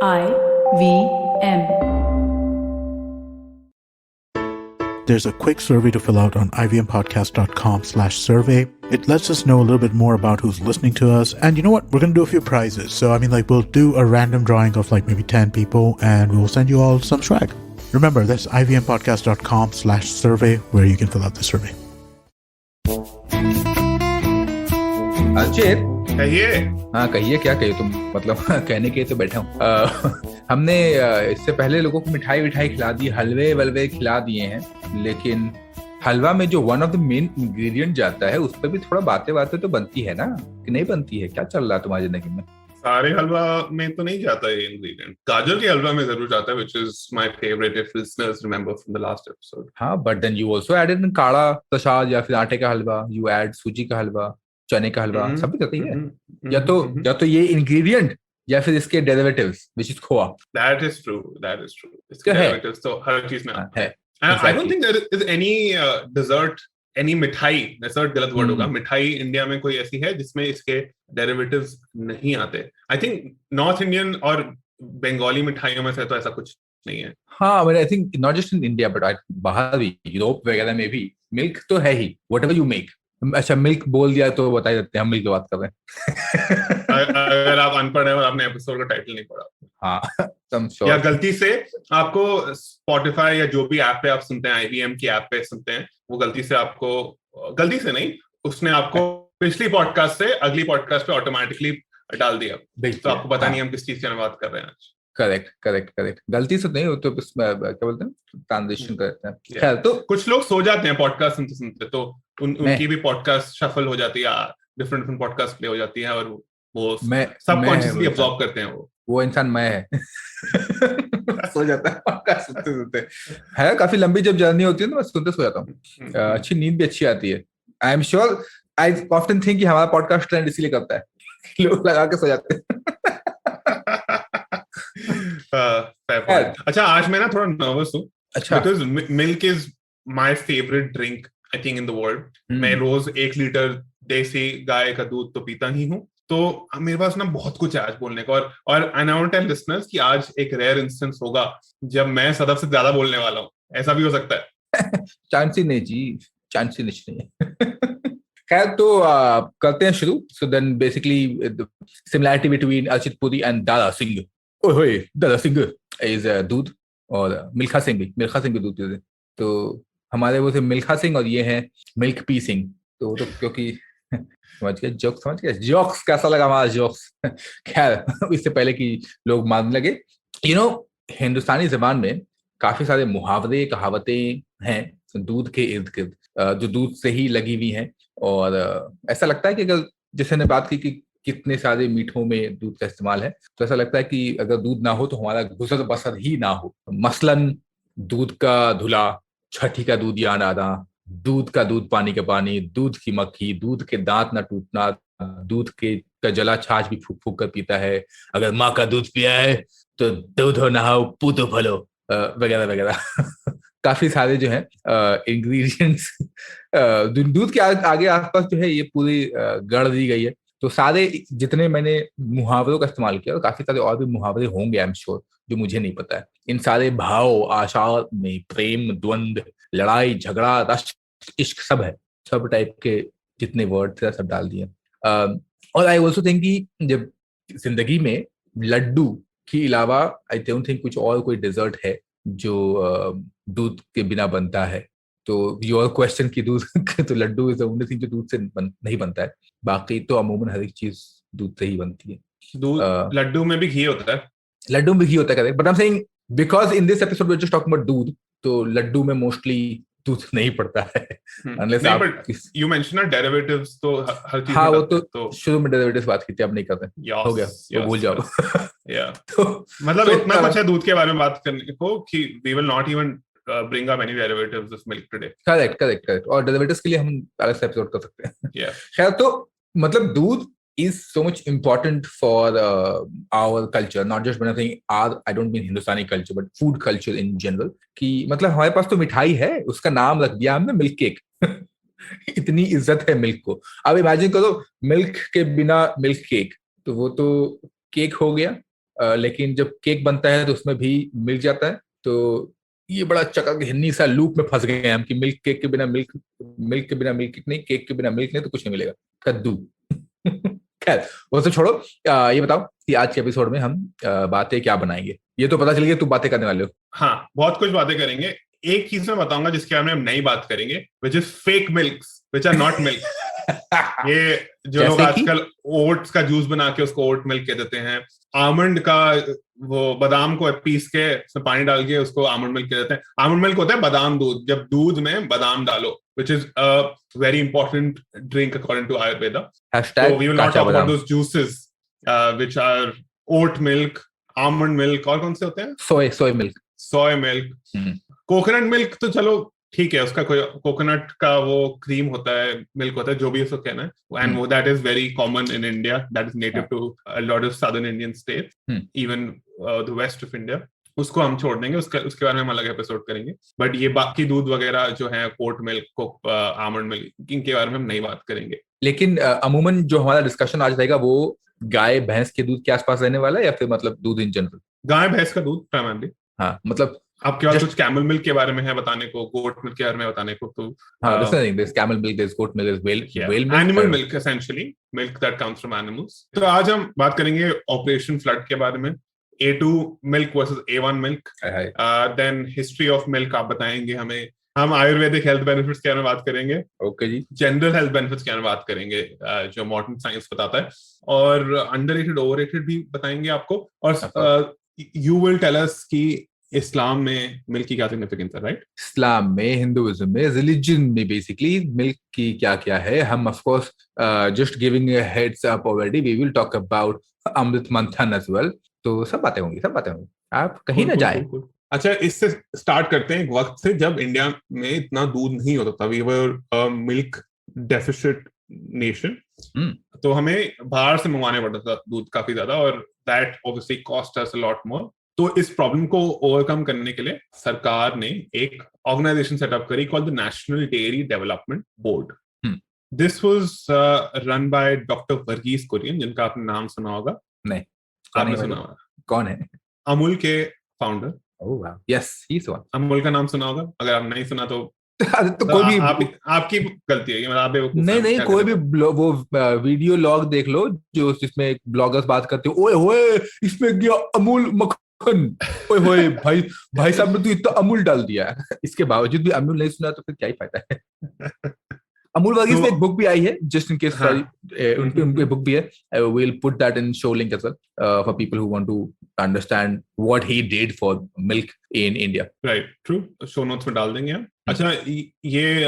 IVM. There's a quick survey to fill out on ivmpodcast.com/survey. It lets us know a little bit more about who's listening to us. And you know what? We're going to do a few prizes. So, we'll do a random drawing of maybe 10 people and we'll send you all some swag. Remember, that's ivmpodcast.com/survey where you can fill out the survey. Archit, कहिए। हाँ कहिए, क्या कहिए तुम? मतलब कहने के तो बैठा हूँ। हमने इससे पहले लोगों को मिठाई विठाई खिला दी, हलवे वलवे खिला दिए हैं, लेकिन हलवा में जो one of the main ingredient जाता है उस पर भी थोड़ा बातें तो बनती है ना, कि नहीं बनती है? क्या चल रहा है तुम्हारी जिंदगी में? सारे हलवा में तो नहीं जाता है इंग्रेडिएंट, गाजर के हलवा में जरूर जाता है, which is my favorite if listeners remember from the last episode. हाँ, but then you also added in काढ़ा प्रसाद या फिर आटे का हलवा, you add सूजी का हलवा, चने का हलवा, सब भी करती है। या तो ये इंग्रेडिएंट या फिर इसके derivatives which is khoa. That is true. इसके डेरिवेटिव्स तो हर चीज में है। I don't think there is any dessert, any मिठाई, dessert गलत वर्ड होगा, मिठाई इंडिया में कोई ऐसी है जिसमें इसके डेरिवेटिव्स नहीं आते। I think नॉर्थ इंडियन और बंगाली मिठाइयों में से तो ऐसा कुछ नहीं है। हाँ, but I think not just in India but बाहर भी, यूरोप वगैरह में भी मिल्क तो है ही, whatever you make। अच्छा, मिल्क बोल दिया तो बता ही देते हैं हम मिल्क की बात कर रहे हैं। अगर आप अनपढ़ हैं और आपने एपिसोड का टाइटल नहीं पढ़ा, हाँ, या गलती से आपको स्पॉटिफाई या जो भी ऐप पे आप सुनते हैं, IVM की ऐप पे सुनते हैं, वो गलती से नहीं, उसने आपको पिछली पॉडकास्ट से अगली पॉडकास्ट पे ऑटोमेटिकली डाल दिया, तो आपको पता नहीं हम किस चीज की बात कर रहे हैं आज। करेक्ट। गलती से नहीं हो तो क्या बोलते हैं, ट्रांजिशन करते हैं। खैर, तो कुछ लोग सो जाते हैं पॉडकास्ट सुनते, तो उनकी भी पॉडकास्ट शफल हो जाती है, डिफरेंट पॉडकास्ट प्ले हो जाती है और वो सबकॉन्शियसली अब्सॉर्ब करते हैं। वो इंसान मैं है। सो जाता है पॉडकास्ट सुनते। है काफी लंबी जब जर्नी होती है ना, मैं सुनते सो जाता हूँ। अच्छी नींद भी अच्छी आती है। आई am sure, I often think कि हमारा पॉडकास्ट ट्रेंड इसीलिए करता है, लोग लगा के सो जाते हैं। अच्छा, आज मैं ना थोड़ा नर्वस हूँ। अच्छा, because milk is my favourite drink I think in the world. मैं रोज 1 लीटर देसी गाय का दूध तो पीता ही हूँ, तो मेरे पास ना बहुत कुछ है आज बोलने का। और I want to tell listeners कि आज एक रेयर इंस्टेंस होगा जब मैं सदफ से ज्यादा बोलने वाला हूँ। ऐसा भी हो सकता है। चांस ही नहीं। खैर, तो करते हैं शुरू। So then basically similarity between Archit Puri and Dada Singh. ओए दादा सिंह इज दूध, और मिल्खा सिंह भी दूध पीते। तो हमारे वो थे मिल्खा सिंह और ये है मिल्क पी सिंह। तो क्योंकि समझ गए जोक्स कैसा लगा हमारा जोक्स? खैर, इससे पहले कि लोग मानने लगे, हिंदुस्तानी जबान में काफी सारे मुहावरे कहावतें हैं दूध के इर्द गिर्द, जो दूध से ही लगी हुई हैं। और ऐसा लगता है कि अगर जैसे ने बात की कि कितने सारे मीठों में दूध का इस्तेमाल है, तो ऐसा लगता है कि अगर दूध ना हो तो हमारा गुजर बसर ही ना हो। मसलन दूध का धुला, छठी का दूध याद आना, दूध का दूध पानी का पानी, दूध की मक्खी, दूध के दांत ना टूटना, दूध के का जला छाछ भी फूक फूक कर पीता है, अगर माँ का दूध पिया है तो दूध हो नहाओ पूतो फलो, वगैरह वगैरह। काफी सारे जो है इंग्रेडिएंट्स दूध के आगे आसपास जो है ये पूरी गढ़ दी गई है। तो सारे जितने मैंने मुहावरों का इस्तेमाल किया, और काफी सारे और भी मुहावरे होंगे आई एम श्योर जो मुझे नहीं पता है। इन सारे भाव आशा में प्रेम, द्वंद, लड़ाई, झगड़ा, रश्क, इश्क सब है, सब टाइप के जितने वर्ड थे सब डाल दिए। और आई ऑल्सो थिंक कि जब जिंदगी में लड्डू के अलावा आई डोंट थिंक कुछ और कोई डेजर्ट है जो दूध के बिना बनता है। तो योर क्वेश्चन की दूध तो laddu is the only thing जो दूध से नहीं बनता है, बाकी तो अमूमन हर एक चीज दूध से ही बनती है। लड्डू में भी घी होता है। लड्डू में घी होता है, but I am saying because in this episode we are just talking about doodh, तो लड्डू में मोस्टली दूध नहीं पड़ता है। अनलेस आप यू मेंशन डेरिवेटिव्स, तो हर चीज। हाँ, वो तो शुरू में डेरिवेटिव्स बात की थी, अब नहीं करते, हो गया, वो भूल जाओ। तो मतलब इतना कुछ है दूध के बारे में बात करने को कि we will not even bring up any derivatives of milk today. Correct. और derivatives के लिए हम अलग से एपिसोड कर सकते हैं। खैर, तो मतलब दूध is so much important for our culture, not just when I think I don't mean Hindustani culture but food culture in general, कि मतलब हमारे पास तो मिठाई है, उसका नाम रख दिया हमने मिल्क केक। इतनी इज्जत है मिल्क को। अब इमेजिन करो मिल्क के बिना मिल्क केक, तो वो तो केक हो गया लेकिन जब केक बनता है तो उसमें भी मिल्क जाता है। तो ये बड़ा चक्कर हिन्नी सा लूप में फंस गए हैं हम कि मिल्क केक के बिना मिल्क, मिल्क के बिना मिल्क नहीं, केक के बिना मिल्क नहीं, तो कुछ नहीं मिलेगा, कद्दू। खैर वो तो छोड़ो। ये बताओ कि आज के एपिसोड में हम बातें क्या बनाएंगे? ये तो पता चल गया तू बातें करने वाले हो। हाँ, बहुत कुछ बातें करेंगे। एक चीज मैं बताऊंगा जिसके बारे में हम नई बात करेंगे, which is fake milk, which are not milk. ये जो लोग आजकल ओट्स का जूस बना के उसको ओट मिल्क कह देते हैं, आमंड का वो बादाम को पीस के उसमें पानी डाल के उसको आमंड मिल्क कह देते हैं। आमंड मिल्क होता है बादाम दूध, जब दूध में बादाम डालो, which is a very important drink according to Ayurveda. So we will not talk about those juices, which are oat milk, almond milk, और कौन से होते हैं? soy milk, coconut milk तो चलो ठीक है, उसका कोई कोकोनट का वो क्रीम होता है, मिल्क होता है, जो भी उसको कहना है, and that is very common in India, that is native to a lot of southern Indian states, even the west of India. उसको हम छोड़ देंगे, उसके बारे में हम अलग एपिसोड करेंगे। बट ये बाकी दूध वगैरह जो है, ओट मिल्क, आमंड मिल्क, इनके बारे में हम नहीं बात करेंगे। लेकिन अमूमन जो हमारा डिस्कशन आज रहेगा वो गाय भैंस के दूध के आसपास रहने वाला है, या फिर मतलब दूध इन जनरल? गाय भैंस का दूध प्राइमरली। हाँ, मतलब आपके पास कुछ कैमल मिल्क के बारे में है बताने को, गोट मिल्क के बारे में बताने को? तो there's camel milk, there's goat milk, there's whale milk, animal milk, essentially milk that comes from animals. तो आज हम बात करेंगे ऑपरेशन फ्लड के बारे में, A2 milk versus A1 milk, then history of milk आप बताएंगे हमें, हम आयुर्वेदिक हेल्थ बेनिफिट्स के बारे में बात करेंगे, ओके जी, जनरल हेल्थ बेनिफिट्स के बारे में बात करेंगे जो मॉडर्न साइंस बताता है, और अंडररेटेड ओवररेटेड भी बताएंगे आपको, और यू विल टेल अस कि इस्लाम में मिल्क की क्या सिग्निफिकेंस है, राइट? इस्लाम में, हिंदुइज्म में, रिलीजन में बेसिकली मिल्क की क्या क्या है। हम of course just giving a heads up already, we will talk about Amrit Manthan as well. तो सब बातें होंगी, आप कहीं ना जाए। अच्छा, इससे स्टार्ट करते हैं एक वक्त से जब इंडिया में इतना दूध नहीं होता था, we were milk deficit nation, तो हमें बाहर से मंगवाने पड़ता था दूध काफी ज्यादा, और that obviously cost us a lot more. तो इस प्रॉब्लम को ओवरकम करने के लिए सरकार ने एक ऑर्गेनाइजेशन सेटअप करी called the national dairy development board. This was run by doctor Verghese Kurien, जिनका आपने नाम सुना होगा। नहीं, आपने सुना होगा? कौन है? अमूल के founder. Yes, he is one. Amul का नाम सुना होगा, अगर आप नहीं सुना तो तो कोई भी आपकी गलती है, मतलब आप नहीं, कोई भी वो वीडियो लॉग देख लो जो जिसमें ब्लॉगर्स बात करते हो, ओए होए इसमें गया अमूल मक्खन, ओए होए भाई साहब ने तो इतना अमूल डाल दिया। इसके बावजूद भी अमूल नहीं सुना तो फिर क्या ही फायदा है। अमूल वर्गीस में एक बुक भी आई है, जस्ट इन केस, उनकी बुक भी है, we will put that in show link as well for people who want to understand what he did for milk in India. Right, true, show notes में डाल देंगे हम। अच्छा, ये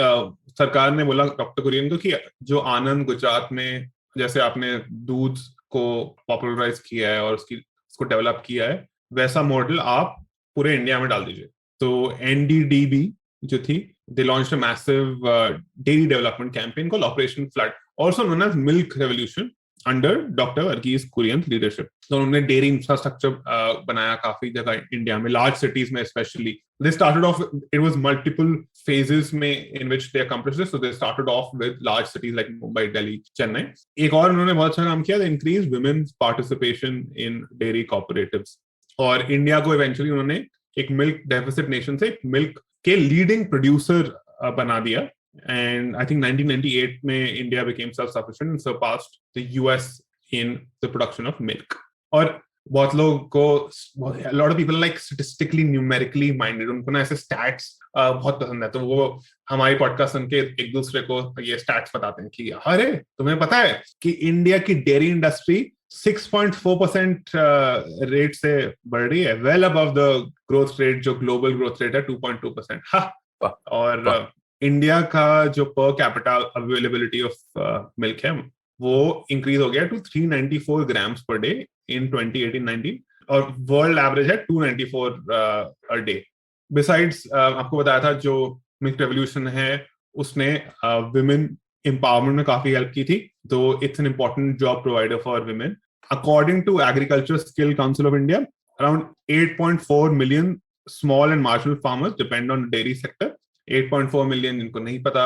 सरकार ने बोला डॉक्टर कुरियन को कि जो आनंद गुजरात में जैसे आपने दूध को पॉपुलराइज किया है और उसको डेवलप किया है, वैसा मॉडल आप पूरे इंडिया में डाल दीजिए। तो NDDB जो थी, they launched a massive dairy development campaign called Operation Flood, also known as Milk Revolution, under Dr. Varghese Kurian's leadership. तो उन्होंने डेयरी इंफ्रास्ट्रक्चर बनाया काफी जगह इंडिया में, large cities में especially. They started off, it was multiple phases में in which they accomplished this. So they started off with large cities like Mumbai, Delhi, Chennai. एक और उन्होंने बहुत अच्छा काम किया, they increased women's participation in dairy cooperatives. और India को eventually उन्होंने एक मिल्क डेफिसिट नेशन से मिल्क के लीडिंग प्रोड्यूसर बना दिया, एंड आई थिंक 1998 में India became self sufficient and surpassed the US in the production of milk. और बहुत लोगों को, lot of people like statistically numerically minded, उनको ना ऐसे स्टैट्स बहुत पसंद है, तो वो हमारी पॉडकास्ट सुन के एक दूसरे को ये स्टैट्स बताते हैं कि अरे तुम्हें पता है कि इंडिया की डेयरी इंडस्ट्री 6.4% रेट से बढ़ रही है, well above the growth rate जो ग्लोबल ग्रोथ रेट है 2.2%। हाँ, और इंडिया का जो per capita availability of milk है वो इंक्रीज हो गया to 394 grams per day in 2018-19, और वर्ल्ड एवरेज है 294 अ डे। बिसाइड्स आपको बताया था जो मिल्क रेवोल्यूशन है उसने विमेन empowerment में काफी हेल्प की थी, तो it's an important job provider for women. According to Agriculture Skill Council of India, around 8.4 million small and marginal farmers depend on the dairy sector. 8.4 million इनको नहीं पता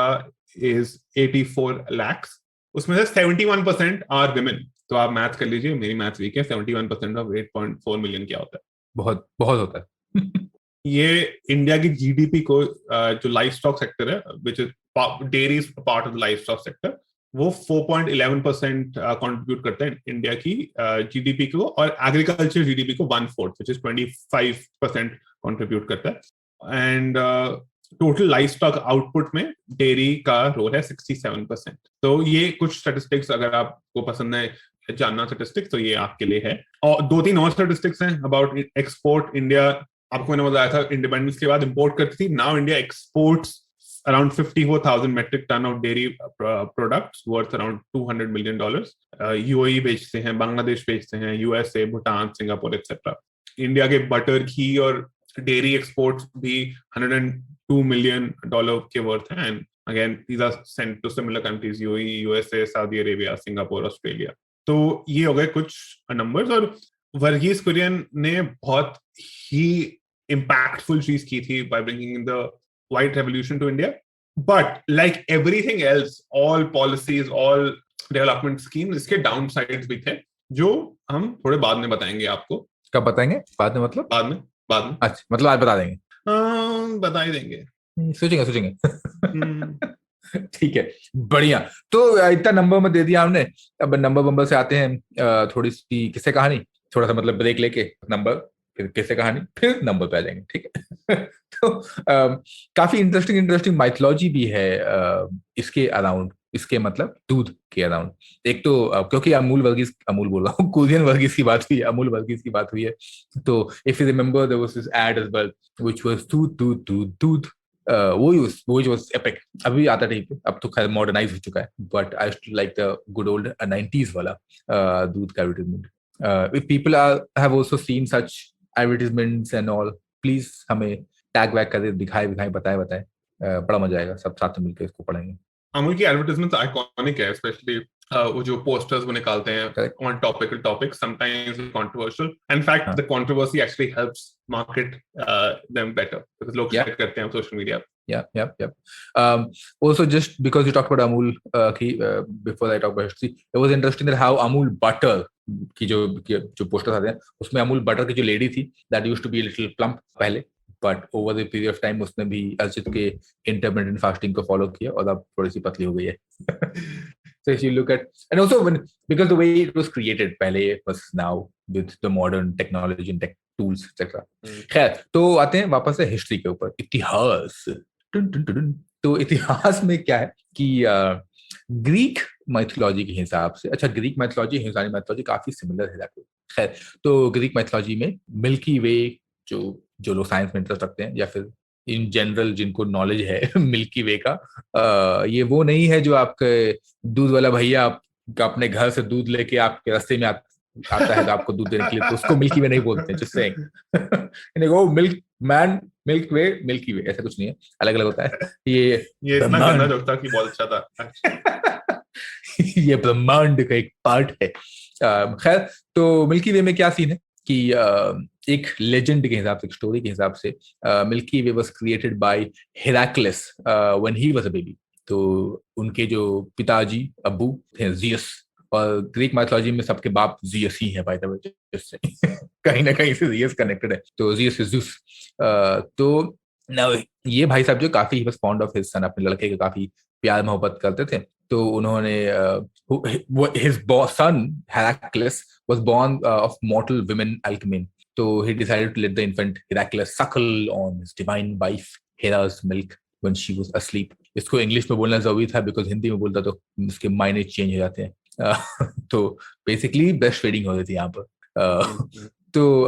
is 84 lakhs. उसमें से 71% are women. तो आप मैथ कर लीजिए, मेरी मैथ वीक है, 71% ऑफ 8.4 मिलियन क्या होता है? बहुत बहुत होता है। ये इंडिया की जीडीपी को, जो लाइफ स्टॉक सेक्टर है, which is dairy is part of the life stock sector, वो 4.11% कंट्रीब्यूट करता है इंडिया की जीडीपी को, और एग्रीकल्चर जीडीपी को 1/4 विच इज 25% कंट्रीब्यूट करता है। And total life stock output में डेयरी का रोल है 67%। तो ये कुछ स्टैटिस्टिक्स, अगर आपको पसंद है जानना स्टैटिस्टिक्स, तो ये आपके लिए है। और 2-3 और स्टैटिस्टिक्स हैं अबाउट एक्सपोर्ट। इंडिया, आपको मैंने बताया था, इंडिपेंडेंस के बाद इंपोर्ट करती थी, now India exports around 54,000 metric ton of dairy products worth around $200 million. UAE बेचते हैं, बांग्लादेश बेचते हैं, USA, Bhutan, Singapore etcetera. India के बटर, घी और डेयरी एक्सपोर्ट्स भी $102 million के वर्थ हैं। And again these are sent to similar countries, UAE, USA, Saudi Arabia, Singapore, Australia. तो ये हो गए कुछ नंबर्स। और वर्गीस कुरियन ने बहुत ही impactful चीज की थी by bringing in the white revolution to India. But like everything else, all policies, all development schemes, इसके downsides भी थे, जो हम थोड़े बाद में बताएंगे आपको। कब बताएंगे? बाद में मतलब? बाद में। अच्छा, मतलब आज बता देंगे? बता ही देंगे। सोचेंगे। ठीक है, बढ़िया। तो इतना नंबर में दे दिया हमने, अब नंबर से आते हैं थोड़ी सी किस्से कहानी, थोड़ा सा मतलब ब्रेक लेके नंबर, फिर किस्से कहानी, फिर नंबर पे आ जाएंगे, ठीक है? तो काफी इंटरेस्टिंग माइथोलॉजी भी है इसके अराउंड, इसके मतलब दूध के अराउंड। एक तो क्योंकि अमूल बोल रहा हूँ, कुरियन वर्गीस की बात हुई है, अमूल वर्गीस की बात हुई है, तो if you remember there was this ad as well which was doodh. वो वाज एपिक। अभी आता नहीं पे, अब तो खैर मॉडर्नाइज हो चुका है, but I still like the good old 90s वाला दूध का advertisement. If people have also seen such advertisements and all, please हमें टैग वैग कर, दिखाए बताए बड़ा मजा आएगा, सब साथ में मिलकर इसको पढ़ेंगे। अमूल की एडवर्टाइजमेंट आइकॉनिक है, स्पेशली वो जो पोस्टर्स वो निकालते हैं on topic, sometimes controversial. In fact the controversy actually helps market them better, because लोग शेयर करते हैं social media. Yep. Also, just because you talked about Amul, before I talk about history, it was interesting that how Amul butter की जो posters आते हैं, उसमें Amul butter की जो लेडी थी, that used to be a little plump पहले, but over the period of time उसने भी अर्चित के intermittent fasting को follow किया और अब थोड़ी सी पतली हो गई है। So if you look at, and also because the way it was created पहले versus now with the modern technology and tech tools etc. खैर, तो आते हैं वापस से हिस्ट्री के ऊपर, इतिहास। तो इतिहास में क्या है कि ग्रीक माइथोलॉजी के हिसाब से, अच्छा ग्रीक माइथोलॉजी हिंदुस्तानी माइथोलॉजी काफी सिमिलर है। खैर, तो ग्रीक माइथोलॉजी में मिल्की वे, जो लोग साइंस में इंटरेस्ट रखते हैं या फिर इन जनरल जिनको नॉलेज है मिल्की वे का, ये वो नहीं है जो आपके दूध वाला भैया अपने घर से दूध लेके आपके रास्ते में आता है तो आपको दूध देने के लिए, तो उसको मिल्की वे नहीं बोलते हैं, जिससे वो मिल्क वे ऐसा कुछ नहीं है, अलग अलग होता है। ये इतना गंदा जोक था कि बहुत अच्छा था। ये ब्रह्मांड का एक पार्ट है। खैर, तो मिल्की वे में क्या सीन है कि एक लेजेंड के हिसाब से, एक स्टोरी के हिसाब से, Milky Way was created by Heracles when he was a baby. तो उनके जो पिताजी अब्बू थे जियस, और ग्रीक माइथोलॉजी में सबके बाप जियस ही है, बाय द वे, जिससे कहीं ना कहीं से जियस कनेक्टेड है, तो जियस इज ज़्यूस। तो ये भाई साहब जो काफी बस फॉन्ड ऑफ हिज सन, अपने लड़के के काफी प्यार मोहब्बत करते थे, तो उन्होंने his son Heracles was born of mortal women alchemy, so he decided to let the infant Heracles suckle on his divine wife Hera's milk when she was asleep. इसको इंग्लिश में बोलना जरूरी था बिकॉज हिंदी में बोलता तो इसके मायने चेंज हो जाते हैं। तो बेसिकली ब्रेस्ट फीडिंग हो रही थी यहाँ पर। तो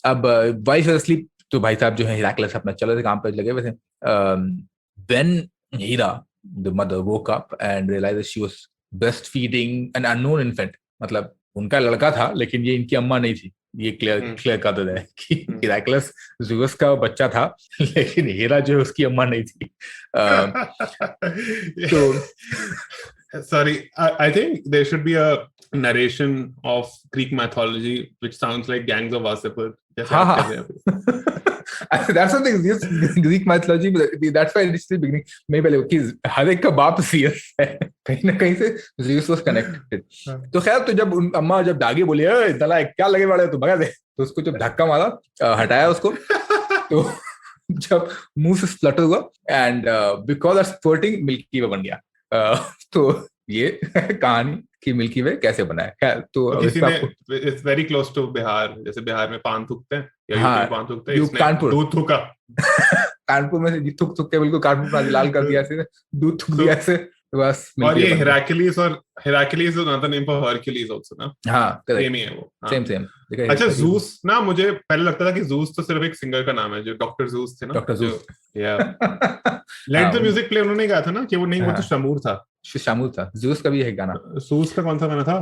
अब वाइफ वाज asleep, तो भाई साहब जो है हेराक्लिस अपना चल रहे थे, काम पे लगे हुए थे। When Hera, the mother, woke up and realized that she was breastfeeding an unknown infant, मतलब उनका लड़का था लेकिन ये इनकी अम्मा नहीं थी, ये क्लियर कर दे रहा है कि हेराक्लिस ज़्यूस का बच्चा था लेकिन हेरा जो है उसकी अम्मा नहीं थी। तो sorry, I think there should be a narration of Greek mythology which sounds like Gangs of Wasseypur. हाँ, That's the thing. This Greek mythology. That's why it's the beginning. मैं पहले कि हर एक का बाप Zeus है, कहीं ना कहीं से Zeus was connected. तो खैर, तो जब अम्मा जब दागी बोली, दला क्या लगे बड़े तू भगा दे, तो उसको जब धक्का मारा, हटाया उसको, तो जब मुंह से स्प्लटर हुआ एंड बिकॉज ऑफ स्पर्टिंग मिल्की वे बन गया. तो ये कहानी कि मिल्की वे कैसे बना है. तो किसी ने it's very close to Bihar, जैसे बिहार में पान थूकते हैं या यूपी में पान थूकते हैं, इसने दूध थूका. कानपुर में से थूक के बिल्कुल कानपुर लाल कर दिया ऐसे, दूध थूक दिया ऐसे बस. और ये Heracles is another name for Hercules also ना. हाँ, सेम ही है वो. सेम. अच्छा, ज़ूस ना, मुझे पहले लगता था कि ज़ूस तो सिर्फ एक सिंगर का नाम है, जो डॉक्टर ज़ूस थे ना. डॉक्टर ज़ूस, या लेट द म्यूजिक प्ले उन्होंने गाया था ना, कि वो नहीं, वो तो शामूर था. ज़ूस का भी है गाना. ज़ूस का कौन सा गाना था?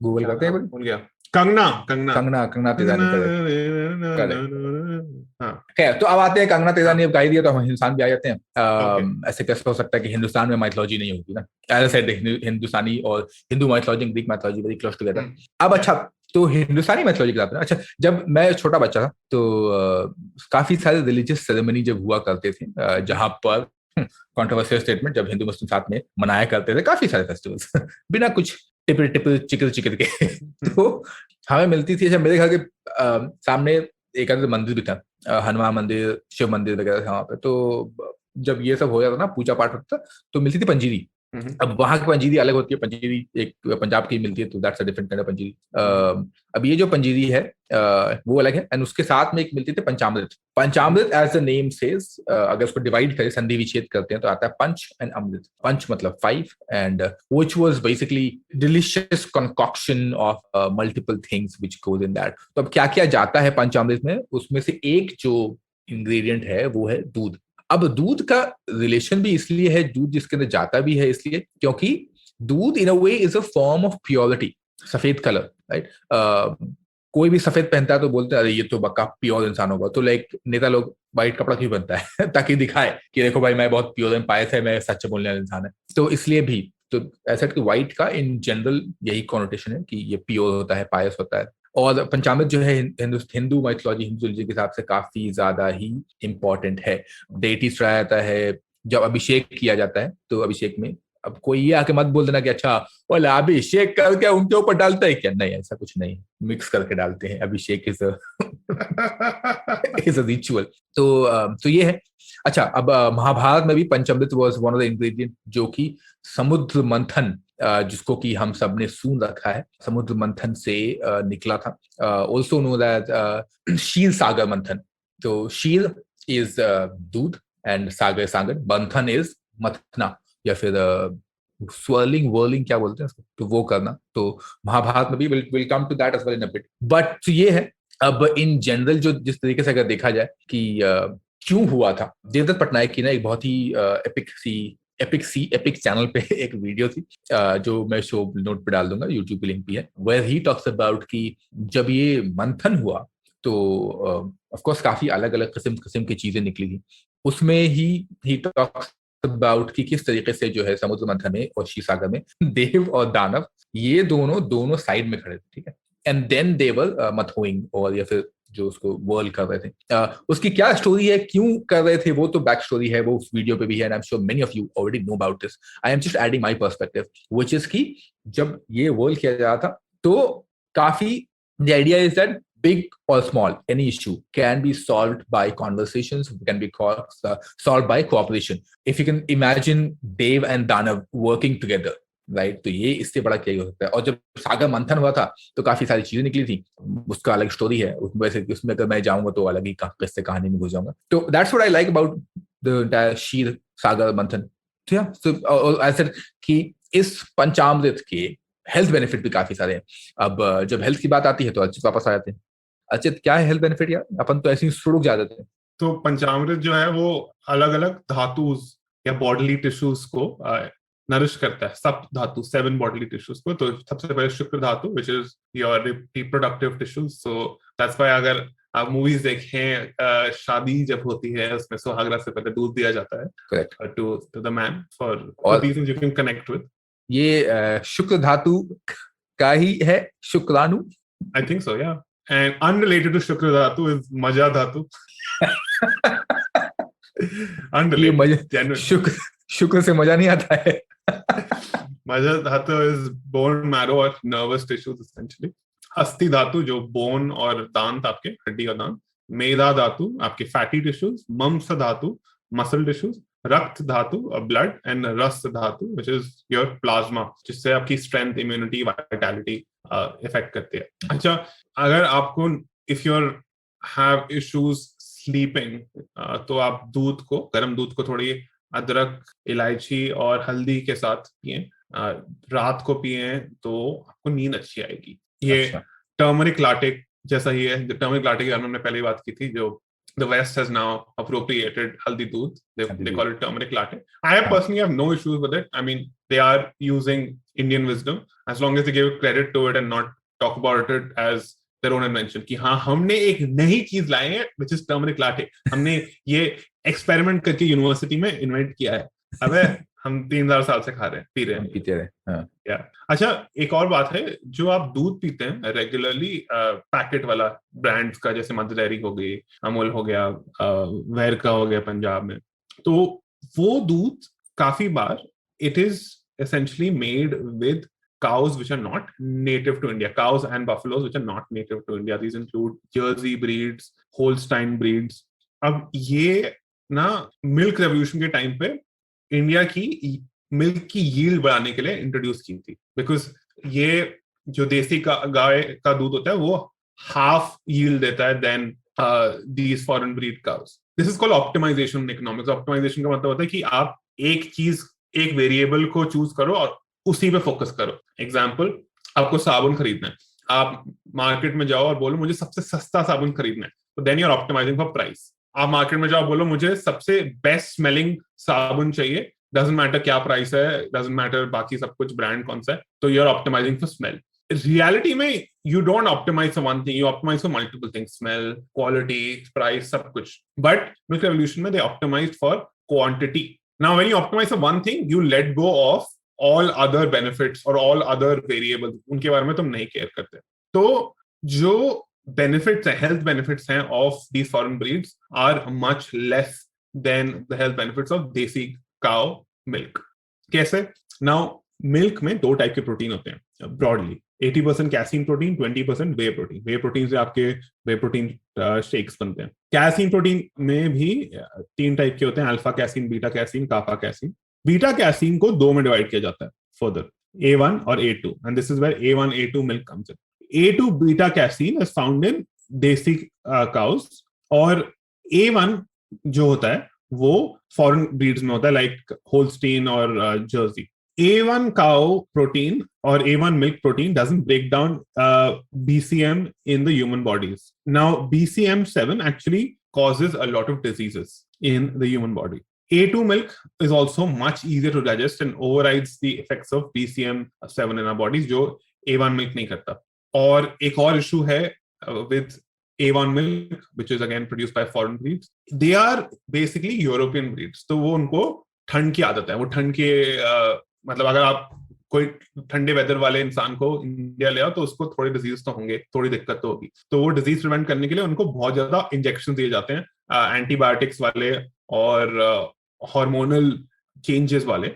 गूगल करते हैं, भूल गया. कंगना तेजानी. खैर, तो अब आते हैं कंगना तेजानी. अब गा ही दिया तो हम हिंदुस्तान भी आ जाते हैं. ऐसे कैसे हो सकता है कि हिंदुस्तान में माइथोलॉजी नहीं होगी ना. एज आई सेड, हिंदुस्तानी और Hindu mythology, Greek mythology very close together. अब अच्छा, तो हिंदुस्तानी माइथोलॉजी की बात है. अच्छा, जब मैं छोटा बच्चा था तो काफी सारे रिलीजियस सेरेमनी जब हुआ करते थे, जहां पर कंट्रोवर्शियल स्टेटमेंट, जब हिंदू मुस्लिम साथ में मनाया करते थे काफी सारे फेस्टिवल्स बिना कुछ टिपिल चिकर के. तो हमें मिलती थी. जब मेरे घर के सामने एक आध मंदिर भी था, हनुमान मंदिर, शिव मंदिर वगैरह था वहां पे. तो जब ये सब हो जाता था ना, पूजा पाठ होता था, तो मिलती थी पंजीरी. अब वहां की पंजीरी अलग होती है. पंजीरी एक पंजाब की मिलती है, तो that's a different kind of panjiri. अब ये जो पंजीरी है वो अलग है. एंड उसके साथ में एक मिलती थी पंचामृत एज द नेम सेज. अगर उसको डिवाइड करें, संधि विच्छेद करते हैं, तो आता है पंच एंड अमृत. पंच मतलब 5 and which was basically delicious concoction of multiple things which goes in that. तो अब क्या क्या जाता है पंचामृत में, उसमें से एक जो इंग्रेडिएंट है वो है दूध. अब दूध का रिलेशन भी इसलिए है, दूध जिसके अंदर जाता भी है इसलिए, क्योंकि दूध in a way is a form of purity. सफेद कलर, राइट. कोई भी सफेद पहनता है तो बोलते हैं अरे ये तो बक्का प्योर इंसान होगा. तो लाइक नेता लोग व्हाइट कपड़ा क्यों पहनता है? ताकि दिखाए कि देखो भाई, मैं बहुत प्योर एंड पायस है, मैं सच्चे बोलने वाला इंसान है. तो इसलिए भी तो ऐसा कि व्हाइट का इन जनरल यही कॉनोटेशन है कि ये प्योर होता है, पायस होता है. और पंचामृत जो है हिंदू माइथोलॉजी, हिंदू रिलीजन के हिसाब से काफी ज्यादा ही इंपॉर्टेंट है. डेटी चढ़ाया जाता है. जब अभिषेक किया जाता है तो अभिषेक में, अब कोई ये आके मत बोल देना कि अच्छा बोला अभिषेक करके उनके ऊपर डालता है क्या. नहीं, ऐसा कुछ नहीं, मिक्स करके डालते हैं. Abhishek is a ritual. तो ये है. अच्छा, अब महाभारत में भी panchamrit was one of the ingredient, जो कि समुद्र मंथन, जिसको कि हम सब ने सुन रखा है, समुद्र मंथन से निकला था. ऑल्सो नो दैट शील सागर मंथन. तो शील इज दूध एंड सागर, मंथन इज मथना, या फिर स्वर्लिंग वर्लिंग क्या बोलते हैं उसको, तो वो करना. तो महाभारत में भी will come to that as well in a bit. But ये है, अब इन जनरल जो जिस तरीके से अगर देखा जाए कि क्यों हुआ था, देवदत्त पटनायक की ना एक बहुत ही एपिक चैनल पे एक वीडियो थी, जो मैं शो नोट पे डाल दूंगा, यूट्यूब पे लिंक भी है, वेयर ही टॉक्स अबाउट कि जब ये मंथन हुआ तो ऑफ कोर्स काफी अलग अलग किस्म की चीजें निकली थी. उसमें ही टॉक्स अबाउट कि किस तरीके से जो है समुद्र मंथन में और क्षीरसागर में देव और दानव ये दोनों साइड में खड़े थे. ठीक है. एंड देन दे वर मथोइंग, और या फिर जो उसको वर्ल्ड कर रहे थे. उसकी क्या स्टोरी है, क्यों कर रहे थे, वो तो बैक स्टोरी है, वो उस वीडियो पे भी है. And I am sure many of you already know about this. I am just adding my perspective, which is कि जब ये वर्ल्ड किया जा रहा था तो काफी the idea is that big or small, any issue can be solved by conversations, can be solved by cooperation. If you can imagine Dev and Danav working together, right? तो ये इससे बड़ा क्या हो सकता है. और जब सागर मंथन हुआ था तो काफी सारी चीजें निकली थी, उसका अलग स्टोरी है. वैसे उसमें अगर मैं जाऊंगा तो अलग ही किस्से कहानी में घुस जाऊंगा. तो that's what I like about the entire क्षीर सागर मंथन. तो या I said कि इस पंचामृत के हेल्थ बेनिफिट भी काफी सारे हैं. अब जब हेल्थ की बात आती है तो अर्चित वापस आ जाते हैं. अर्चित, क्या है हेल्थ बेनिफिट यार? अपन तो ऐसे ही सुड़क जा जाते हैं. तो पंचामृत जो है वो अलग अलग धातुस या बॉडीली टिश्यूज को नरिश करता है, सब धातु 7 बॉडीली टिश्यूज को. तो सबसे पहले शुक्र धातु which is your reproductive tissues. So that's why अगर आप मूवीज देखें, शादी जब होती है उसमें सुहागरा से पहले दूध दिया जाता है, correct, to the man for reasons you can connect with. ये शुक्र धातु का ही है, शुक्राणु. आई थिंक सो, या. And unrelated to Shukra Dhatu is Maja Dhatu. Unrelated. शुक्र से मजा नहीं आता है. मजा धातु is bone marrow और nervous tissues essentially. अस्थि धातु जो बोन और दांत आपके हड्डी का दांत, मेधा धातु आपके फैटी टिश्यूज, मांस धातु मसल टिश्यूज, रक्त धातु ब्लड एंड रस धातु व्हिच इज योर प्लाज्मा जिससे आपकी स्ट्रेंथ, इम्यूनिटी, वाइटैलिटी इफेक्ट करती है. अच्छा, अगर आपको if your have issues sleeping तो आप दूध को, गर्म दूध को थोड़ी अदरक, इलायची और हल्दी के साथ पिए, रात को पिए तो आपको नींद अच्छी आएगी. ये टर्मरिक लाटे जैसा ही है. टर्मरिक लाटे के बारे में हमने पहले बात की थी, जो the West has now appropriated haldi doodh. They call it turmeric latte. I personally have no issues with it. I mean, they are using Indian wisdom as long as they give credit to it and not talk about it as their own invention. कि हाँ हमने एक नई चीज लाए हैं which is turmeric latte. हमने ये एक्सपेरिमेंट करके यूनिवर्सिटी में इन्वेंट किया है. अबे हम 3000 साल से खा रहे हैं, पी रहे हैं, पीते रहे. हाँ. अच्छा, एक और बात है, जो आप दूध पीते हैं रेगुलरली पैकेट वाला ब्रांड्स का, जैसे मदर डेयरी हो गई, अमूल हो गया, वेरका हो गया पंजाब में, तो वो दूध काफी बार it is essentially made with cows which are not native to India, cows and buffaloes which are not native to India. These include Jersey breeds, Holstein breeds. अब ये ना मिल्क रेवोल्यूशन के टाइम पे इंडिया की milk की yield बढ़ाने के लिए इंट्रोड्यूस की थी, बिकॉज ये जो देसी गाय का दूध होता है वो हाफ यील्ड देता है then these foreign breed cows. This is called optimisation in economics. Optimisation का मतलब होता है कि आप एक चीज, एक वेरिएबल को चूज करो और उसी पे फोकस करो. एग्जाम्पल, आपको साबुन खरीदना है, आप मार्केट में जाओ और बोलो मुझे सबसे सस्ता साबुन खरीदना है, तो then you are optimising for price. आप मार्केट में जाओ, बोलो मुझे सबसे बेस्ट स्मेलिंग साबुन चाहिए, डजंट मैटर क्या प्राइस है, डजंट मैटर बाकी सब कुछ ब्रांड कौन सा है, तो you are optimising for smell. Reality में you don't optimise for one thing, you optimise for multiple things, smell, quality, price, सब कुछ. बट मिल्क रेवोल्यूशन में they optimised for quantity. Now when you optimise for one thing, you let go of all other benefits or all other variables. उनके बारे में तुम नहीं care करते. तो जो benefits हैं, health benefits हैं of these foreign breeds are much less than the health benefits of देसी cow milk. कैसे? Now, milk में दो टाइप के प्रोटीन होते हैं broadly. 80% कैसीन प्रोटीन, 20% वे प्रोटीन. वे प्रोटीन से आपके वे प्रोटीन शेक्स बनते हैं. कैसीन प्रोटीन में भी 3 टाइप के होते हैं, alpha casein, beta casein, kappa casein. Beta casein को 2 में डिवाइड किया जाता है फर्दर, A1 और A2, and this is where A1 A2 milk comes in. A2 beta casein is found in desi cows, और A1 जो होता है वो फॉरेन ब्रीड्स में होता है, लाइक होल्स्टीन और जर्सी. A1 काउ प्रोटीन और A1 milk protein doesn't break down BCM in the human bodies. Now BCM7 actually causes a lot of diseases in the human body. A2 milk is also much easier to digest and overrides the effects of BCM7 in our bodies, जो A1 milk नहीं करता. और एक और issue है with A1 milk, which is again produced by foreign breeds. They are basically European breeds. तो वो उनको ठंड की आदत है. वो ठंड के मतलब अगर आप कोई ठंडे वेदर वाले इंसान को इंडिया ले आओ तो उसको थोड़े डिजीज तो होंगे, थोड़ी दिक्कत तो होगी. तो वो डिजीज प्रिवेंट करने के लिए उनको बहुत ज्यादा इंजेक्शन दिए जाते हैं, एंटीबायोटिक्स वाले और hormonal changes wale,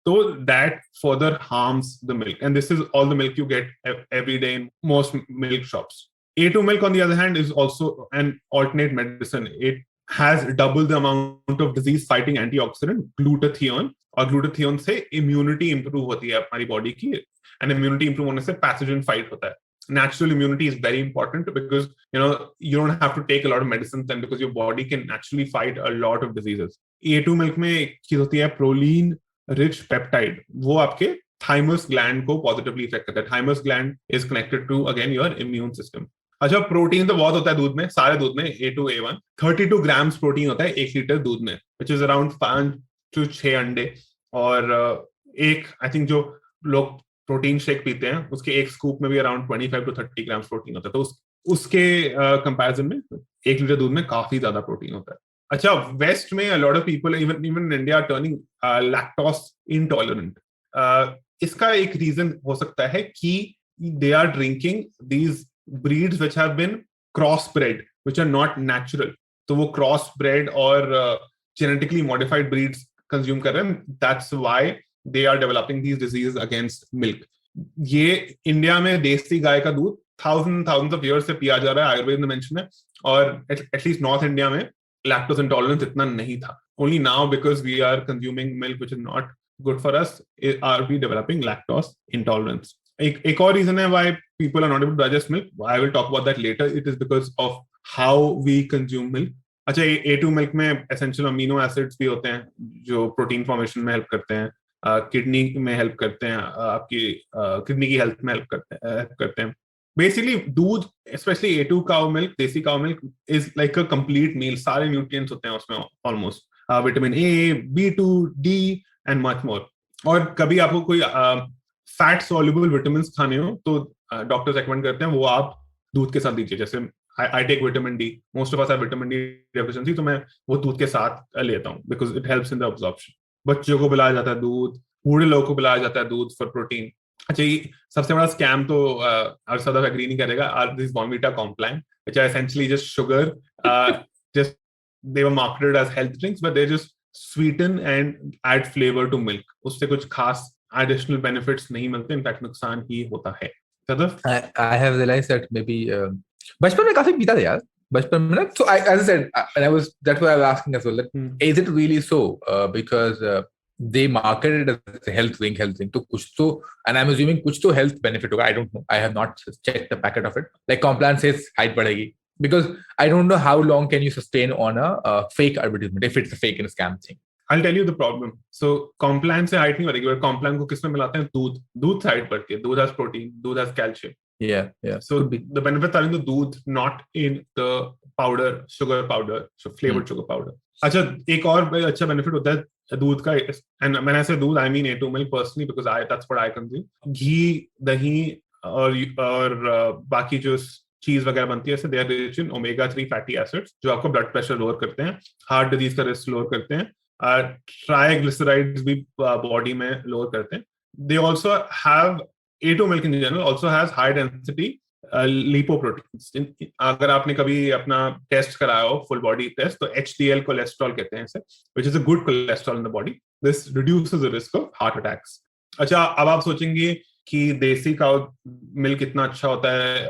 so that further harms the milk, and this is all the milk you get every day in most milk shops. A2 milk on the other hand is also an alternate medicine. It has double the amount of disease fighting antioxidant glutathione, और glutathione से immunity improve होती है हमारी body की, and immunity improve होने से pathogen fight होता है. Natural immunity is very important because you don't have to take a lot of medicines then, because your body can naturally fight a lot of diseases. A2 milk में एक चीज होती है proline rich peptide, वो आपके thymus gland को positively affect करता है. Thymus gland is connected to again your immune system. अच्छा, प्रोटीन तो बहुत होता है दूध में, सारे दूध में. A2 A1 32 ग्राम्स प्रोटीन होता है 1 लीटर दूध में, which is around 5 to 6 अंडे. और एक आई थिंक जो लोग प्रोटीन शेक पीते हैं उसके एक स्कूप में भी अराउंड 25 to 30 ग्राम्स प्रोटीन होता है. तो उसके कंपैरिजन में 1 लीटर दूध में काफी ज्यादा प्रोटीन होता है. अच्छा, वेस्ट में a lot of people even in India are turning lactose intolerant. इसका एक रीजन हो सकता है कि they are drinking these breeds which have been crossbred, which are not natural. तो वो क्रॉस ब्रेड और जेनेटिकली मॉडिफाइड ब्रीड्स कंज्यूम कर रहे हैं. That's why they are developing these disease against milk. ये इंडिया में देसी गाय का दूध thousands of years से पिया जा रहा है, आयुर्वेद में मेंशन है, और एटलीस्ट नॉर्थ इंडिया में lactose intolerance इतना नहीं था. Only now, because we are consuming milk which is not good for us, are we developing lactose intolerance. एक और reason है why people are not able to digest milk. I will talk about that later. It is because of how we consume milk. अच्छा, A2 milk में essential amino acids भी होते हैं जो protein formation में हेल्प करते हैं, किडनी में हेल्प करते हैं, आपकी किडनी की हेल्थ में हेल्प करते हैं. Basically, दूध, especially A2 cow milk, देसी cow milk, is like a complete meal. सारे nutrients होते हैं उसमें almost. Vitamin A, B2, D, and much more. और कभी आपको कोई fat soluble vitamins खाने हो तो डॉक्टर्स recommend करते हैं वो आप दूध के साथ दीजिए. जैसे I take vitamin D. Most of us have vitamin D deficiency, तो मैं वो दूध के साथ लेता हूँ because it helps in the absorption. बच्चों को पिलाया जाता है दूध, बूढ़े लोगों को पिलाया जाता है दूध for protein. अच्छा, ये सबसे बड़ा स्कैम तो सदफ एग्री नहीं करेगा, are this Bournvita Complan, which are essentially just sugar, just they were marketed as health drinks, but they just sweeten and add flavour to milk. उससे कुछ खास एडिशनल बेनिफिट्स नहीं मिलते, इनफैक्ट नुकसान ही होता है. Sadaf, I have realised that maybe बचपन में काफी पीता था यार, बचपन में ना. So as I said, and I was, that's why I was asking as well, that is it really so, because they marketed it as a health drink, तो कुछ तो, and I'm assuming कुछ तो health benefit होगा. I don't know, I have not checked the packet of it. Like Complan says height बढ़ेगी, because I don't know how long can you sustain on a fake advertisement if it's a fake and a scam thing. I'll tell you the problem. So Complan से height नहीं बढ़ेगी, but Complan को किसमें मिलाते हैं? दूध से height बढ़ती है. दूध has protein, दूध has calcium. Yeah. So the benefits are in the दूध, not in the powder, sugar powder, so flavored sugar powder. अच्छा, एक और अच्छा benefit होता है दूध का, and when I say दूध, I mean A2 milk personally, because that's what I consume. घी, दही और बाकी जो चीज वगैरह बनती है, they are rich in omega-3 fatty acids, जो आपको ब्लड प्रेशर लोअर करते हैं, हार्ट डिजीज का रिस्क लोअर करते हैं, ट्राइग्लिसराइड्स भी बॉडी में लोअर करते हैं. They also have, A2 milk in general also has high density lipoproteins. अगर आपने कभी अपना टेस्ट कराया हो, फुल बॉडी टेस्ट, तो HDL कोलेस्ट्रॉल कहते हैं इसे, which is a good cholesterol in the body. This reduces the risk of heart attacks. अच्छा, अब आप सोचेंगे कि देसी काउ मिल्क इतना अच्छा होता है,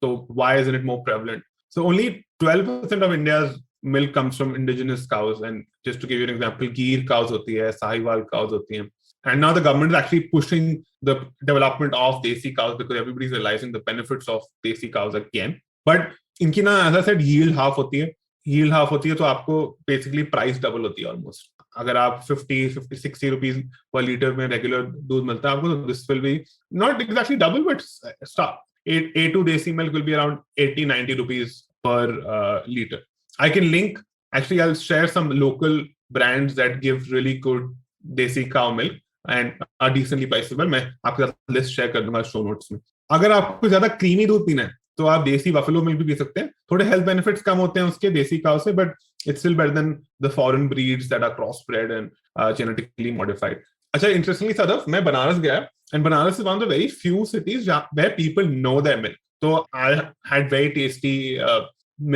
तो why isn't it more prevalent? So only 12% of India's milk comes from indigenous cows, and just to give you an example, Gir cows होती है, Sahiwal cows होती हैं. And now the government is actually pushing the development of desi cows because everybody is realizing the benefits of desi cows again. But इनकी ना, as I said, yield half होती है, तो आपको basically price double होती है almost. अगर आप 50-60 rupees per liter में regular दूध मिलता है आपको, तो this will be not exactly double, but stop. A2 desi milk will be around 80-90 rupees per liter. I can link, actually I'll share some local brands that give really good desi cow milk and are decently priceable. मैं आपके साथ list share कर दूंगा show notes में. अगर आपको ज्यादा creamy दूध पीना है तो आप देसी बफेलो मिल्क भी पी सकते हैं. थोड़े हेल्थ बेनिफिट्स कम होते हैं उसके देसी काउ से, but it's still better than the foreign breeds that are crossbred and genetically modified. अच्छा, इंटरेस्टिंगली सदफ, मैं बनारस गया, and Banaras is one of the very few cities where people know their milk. तो I had very tasty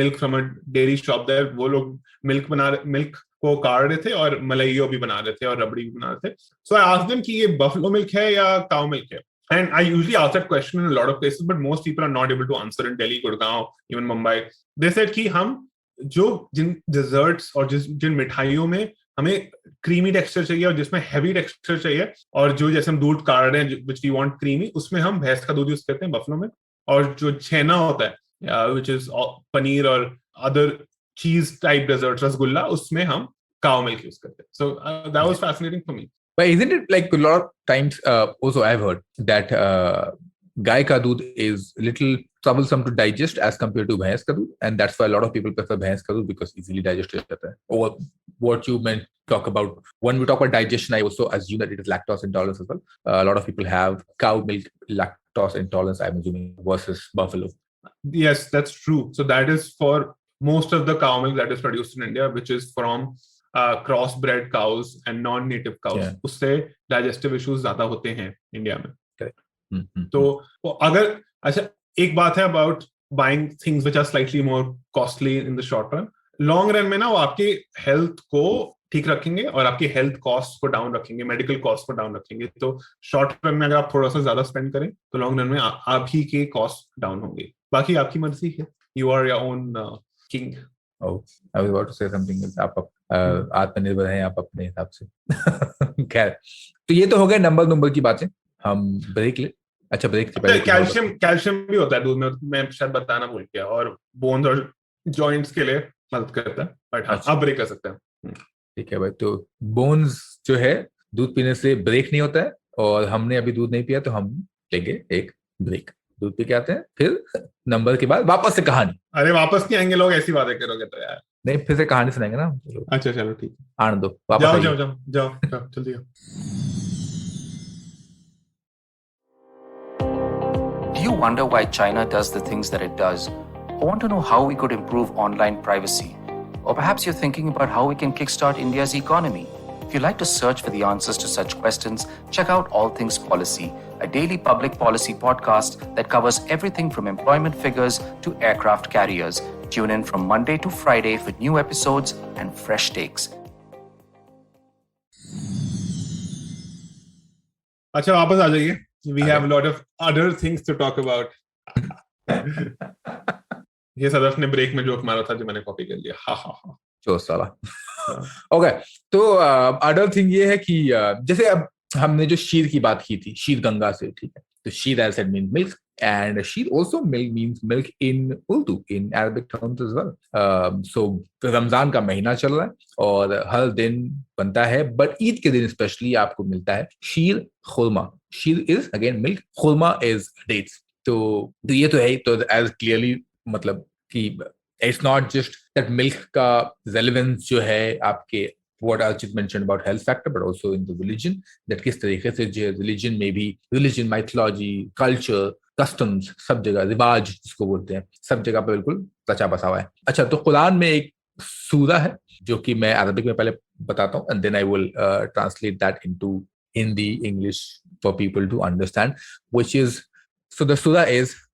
milk from a dairy shop there. वो लोग milk को काट रहे थे और मलाइयो भी बना रहे थे और रबड़ी भी बना रहे थे. सो आई आस्क्ड देम कि ये बफलो मिल्क है या काउ मिल्क है. And I usually ask that question in a lot of places, but most people are not able to answer in Delhi, Gurgaon, even Mumbai. They said कि हम जिन desserts और जिन मिठाइयों में हमें creamy texture चाहिए और जिसमें heavy texture चाहिए, और जो जैसे हम दूध काट रहे हैं which we want creamy, उसमें हम भैंस का दूध यूज करते हैं buffalo में. और जो छेना होता है which is पनीर और other cheese type desserts, rasgulla, उसमें हम cow milk यूज करते हैं. So that was fascinating for me. But isn't it like a lot of times, also I've heard that गाय का दूध is little troublesome to digest as compared to भैंस का दूध, and that's why a lot of people prefer भैंस का दूध because easily digested जाता है. Or what you meant talk about, when we talk about digestion, I also assume that it is lactose intolerance as well. A lot of people have cow milk lactose intolerance, I'm assuming, versus buffalo. Yes, that's true. So that is for most of the cow milk that is produced in India, which is from crossbred cows and non-native cows. Yeah. उससे digestive issues ज्यादा होते हैं India में. Correct. तो अगर, अच्छा, एक बात है about buying things which are slightly more costly in the short run. Long run में ना वो आपकी हेल्थ को ठीक रखेंगे और आपकी हेल्थ कॉस्ट को डाउन रखेंगे, मेडिकल कॉस्ट को डाउन रखेंगे। तो शॉर्ट रन में अगर आप थोड़ा सा ज्यादा स्पेंड करें तो लॉन्ग रन में आप ही के कॉस्ट डाउन होंगे। बाकी आपकी मर्जी है, you are your own king. Oh, I was about to say something. आप आत्मनिर्भर हैं आप अपने हिसाब से। खैर, तो ये तो हो गए नंबर की बातें। हम ब्रेक ले। अच्छा, ब्रेक से पहले कैल्शियम भी होता है दूध में, मैं शायद बताना भूल गया, और बोन्स और जॉइंट्स के लिए मदद करता है। बट हाँ, आप ब्रेक कर सकते हैं। ठीक है भाई, तो बोन्स जो है दूध पीने से ब्रेक नहीं होता है, और हमने अभी दूध नहीं पिया तो हम लेंगे एक ब्रेक। दूध पी के आते हैं, फिर नंबर के बाद वापस से कहानी। अरे वापस नहीं आएंगे लोग, ऐसी बातें करोगे तो यार। नहीं, फिर से कहानी सुनाएंगे ना। अच्छा चलो ठीक है, आने दो, वापस जाओ आइए। जाओ जाओ जाओ जाओ जल्दी जाओ। Do you wonder why China does the things that it does? Or want to know how we could improve online privacy? Or perhaps you're thinking about how we can kickstart India's economy? If you'd like to search for the answers to such questions, check out All Things Policy, a daily public policy podcast that covers everything from employment figures to aircraft carriers. Tune in from Monday to Friday for new episodes and fresh takes. अच्छा, वापस आ जाइए। We have a lot of other things to talk about. ये सदफ ने break में joke मारा था जो मैंने कॉपी कर लिया। हा हा हा, जो साला। ओके, तो अदर थिंग ये है कि जैसे अब हमने जो शीर की बात की थी, शीर गंगा से, ठीक है, तो sheer as said mean milk, and sheer also means milk in Urdu, in Arabic terms as well. So Ramzan का महीना चल रहा है और हर दिन बनता है, बट ईद के दिन स्पेशली आपको मिलता है sheer khurma. Sheer is again milk, khurma is dates. तो ये तो है ही। तो एज क्लियरली मतलब कि it's not just that milk का रेलेवेंस जो है आपके what Archit mentioned about health factor, but also in the religion, that किस तरीके से जो religion में भी, religion, mythology, culture, customs, सब जगह रिवाज जिसको बोलते हैं, सब जगह पे बिल्कुल रचा बसा हुआ है। अच्छा, तो कुरान में एक सूरा है जो कि मैं अरबिक में पहले बताता हूँ, and then I will translate that into Hindi, English for people to understand, which is, so the surah is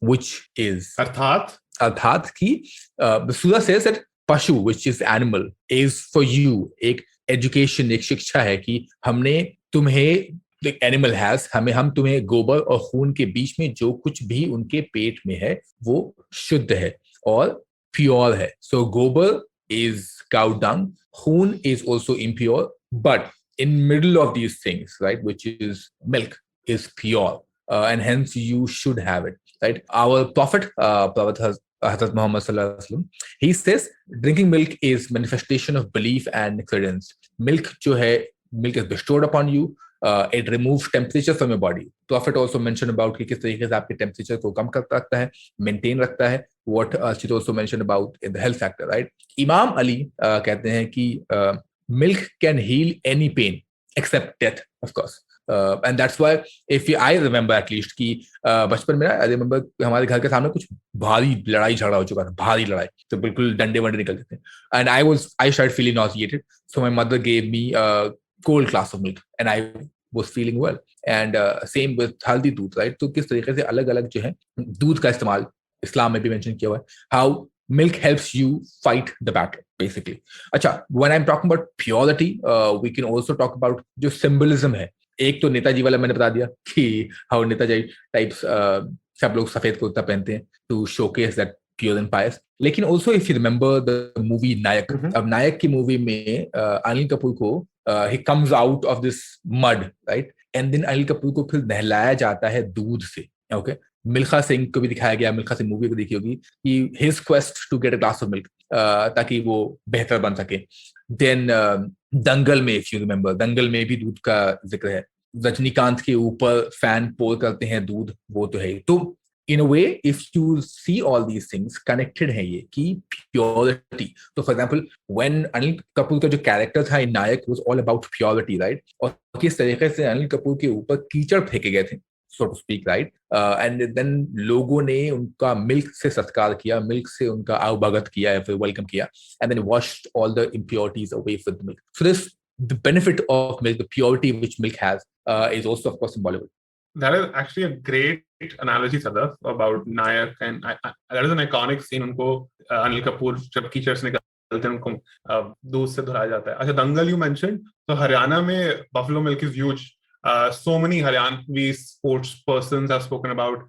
which is अर्थात कि सूरा says that पशु, which is animal, is for you एक education, एक शिक्षा है कि हमने तुम्हें, like animal has, हम तुम्हें गोबर और खून के बीच में जो कुछ भी उनके पेट में है वो शुद्ध है और प्योर है. So गोबर is cow dung, Khoon is also impure, but in middle of these things, right, which is milk, is pure, and hence you should have it, right? Our Prophet, Hazrat Muhammad Sallallahu Alaihi Wasallam, he says drinking milk is manifestation of belief and credence. Milk जो है, milk is bestowed upon you. It removes temperature from your body. Prophet also mentioned about कि किस तरीके से आपके temperature को कम करता रखता है, maintain रखता है. What Archit also mentioned about in the health factor, right? Imam Ali कहते हैं कि milk can heal any pain except death, of course. And that's why I remember at least कि बचपन में I remember हमारे घर के सामने कुछ भारी लड़ाई झगड़ा हो चुका था, भारी लड़ाई, तो बिल्कुल डंडे वंडे निकलते थे. And I started feeling nauseated, so my mother gave me a cold glass of milk and I was feeling well. And same with हल्दी दूध, right? तो किस तरीके से अलग अलग जो है दूध का इस्तेमाल इस्लाम में भी मेंशन किया हुआ है, how milk helps you fight the battle basically. अच्छा, when I'm talking about purity, we can also talk about जो symbolism है. एक तो नेताजी वाला मैंने बता दिया कि how नेताजी टाइप्स सब लोग सफेद कुर्ता पहनते हैं to showcase that pure and pious. लेकिन also if you remember the movie नायक, अब नायक की मूवी में अनिल कपूर को he comes out of this mud, right? And then Anil Kapoor को फिर नहलाया जाता है दूध से. Okay, मिल्खा सिंह को भी दिखाया गया, मिल्खा सिंह मूवी को देखी होगी, कि his quest to get a glass of milk, ताकि वो बेहतर बन सके. Then दंगल में, if you remember, दंगल में भी दूध का जिक्र है. रजनीकांत के ऊपर फैन पोर करते हैं दूध, वो तो है. तो in a way, if you see all these things connected है ये कि purity. तो for example, when Anil Kapoor का जो कैरेक्टर था इन नायक was all about purity, right? और किस तरीके से अनिल कपूर के ऊपर कीचड़ फेंके गए थे, so to speak, right? And then लोगों ने उनका मिल्क से सत्कार किया, मिल्क से उनका आवभगत किया या फिर वेलकम किया, and then washed all the impurities away with the milk. So this the benefit of milk, the purity which milk has, is also of course in Bollywood. That is actually a great analogy, Sadaf, about Nayak, and that is an iconic scene. उनको अनिल कपूर जब कीचड़ से निकलते हैं, उनको दूध से धुलाया जाता है. अच्छा, दंगल you mentioned, तो हरियाणा में buffalo milk is huge. So many Haryanvi sports persons have spoken about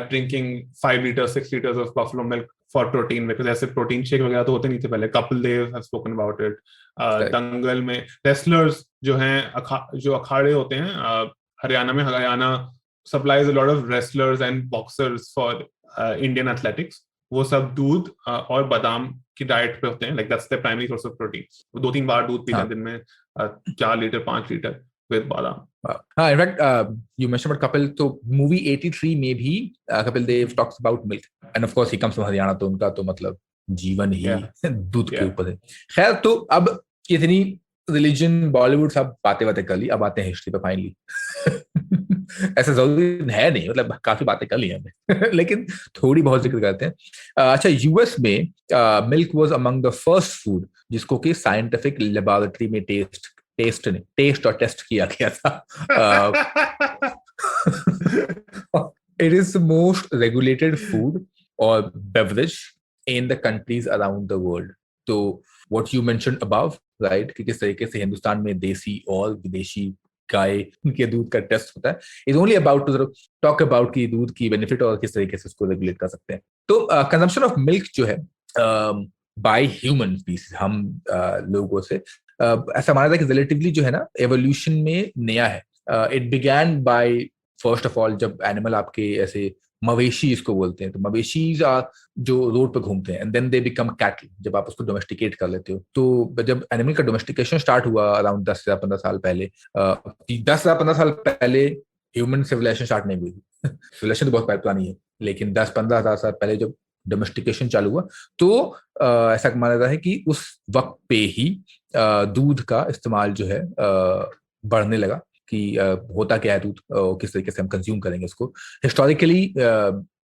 drinking 5 liters, 6 liters of buffalo milk for protein, because ऐसे protein shake वगैरह तो होते नहीं थे पहले. Kapil Dev have spoken about it. दंगल में wrestlers जो हैं, जो अखाड़े होते हैं हरियाणा में, Haryana supplies a lot of wrestlers and boxers for Indian athletics. वो सब दूध और बादाम की डाइट पे होते हैं. Like that's their primary source of protein. वो 2-3 बार दूध पीते हैं दिन में, 4 litre 5 litre with badam. In fact, you mentioned about Kapil. So movie 83 में भी Kapil Dev talks about milk, and of course he comes from Haryana, तो उनका तो मतलब जीवन ही दूध के ऊपर है. खैर, तो अब इतनी रिलीजन बॉलीवुड सब बातें कर ली, अब आते हैं हिस्ट्री पे फाइनली. ऐसा जरूरी है नहीं, मतलब काफी बातें कर ली हमने, लेकिन थोड़ी बहुत जिक्र करते हैं. अच्छा, यूएस में milk was among the first food जिसको कि साइंटिफिक लेबोरेटरी में टेस्ट और टेस्ट किया गया था. It is the most regulated food or beverage in the countries around the world. So what you mentioned above, right, कि किस तरीके से हिंदुस्तान में देसी और विदेशी गाय के दूध का टेस्ट होता है, is only about to talk about कि दूध की बेनिफिट और किस तरीके से उसको रेगुलेट कर सकते हैं. तो कंजम्पशन ऑफ मिल्क जो है बाय ह्यूमन स्पीसीज, हम लोगों से ऐसा माना था कि रिलेटिवली जो है ना एवोल्यूशन में नया है. It began by first of all जब एनिमल आपके ऐसे मवेशी इसको बोलते हैं, तो मवेशी जो रोड पे घूमते हैं, and then they become cattle, जब आप उसको डोमेस्टिकेट कर लेते हो. तो जब एनिमल का डोमेस्टिकेशन स्टार्ट हुआ अराउंड 10,000-15 साल पहले, 10,000-15 साल पहले ह्यूमन सिविलाइजेशन स्टार्ट नहीं हुई. सिविलाइजेशन तो बहुत पुरानी है, लेकिन 10-15 हजार साल पहले जब डोमेस्टिकेशन चालू हुआ तो ऐसा माना जाता है कि उस वक्त पे ही दूध का इस्तेमाल जो है बढ़ने लगा, कि होता क्या है दूध, किस तरीके से हम कंज्यूम करेंगे इसको. हिस्टोरिकली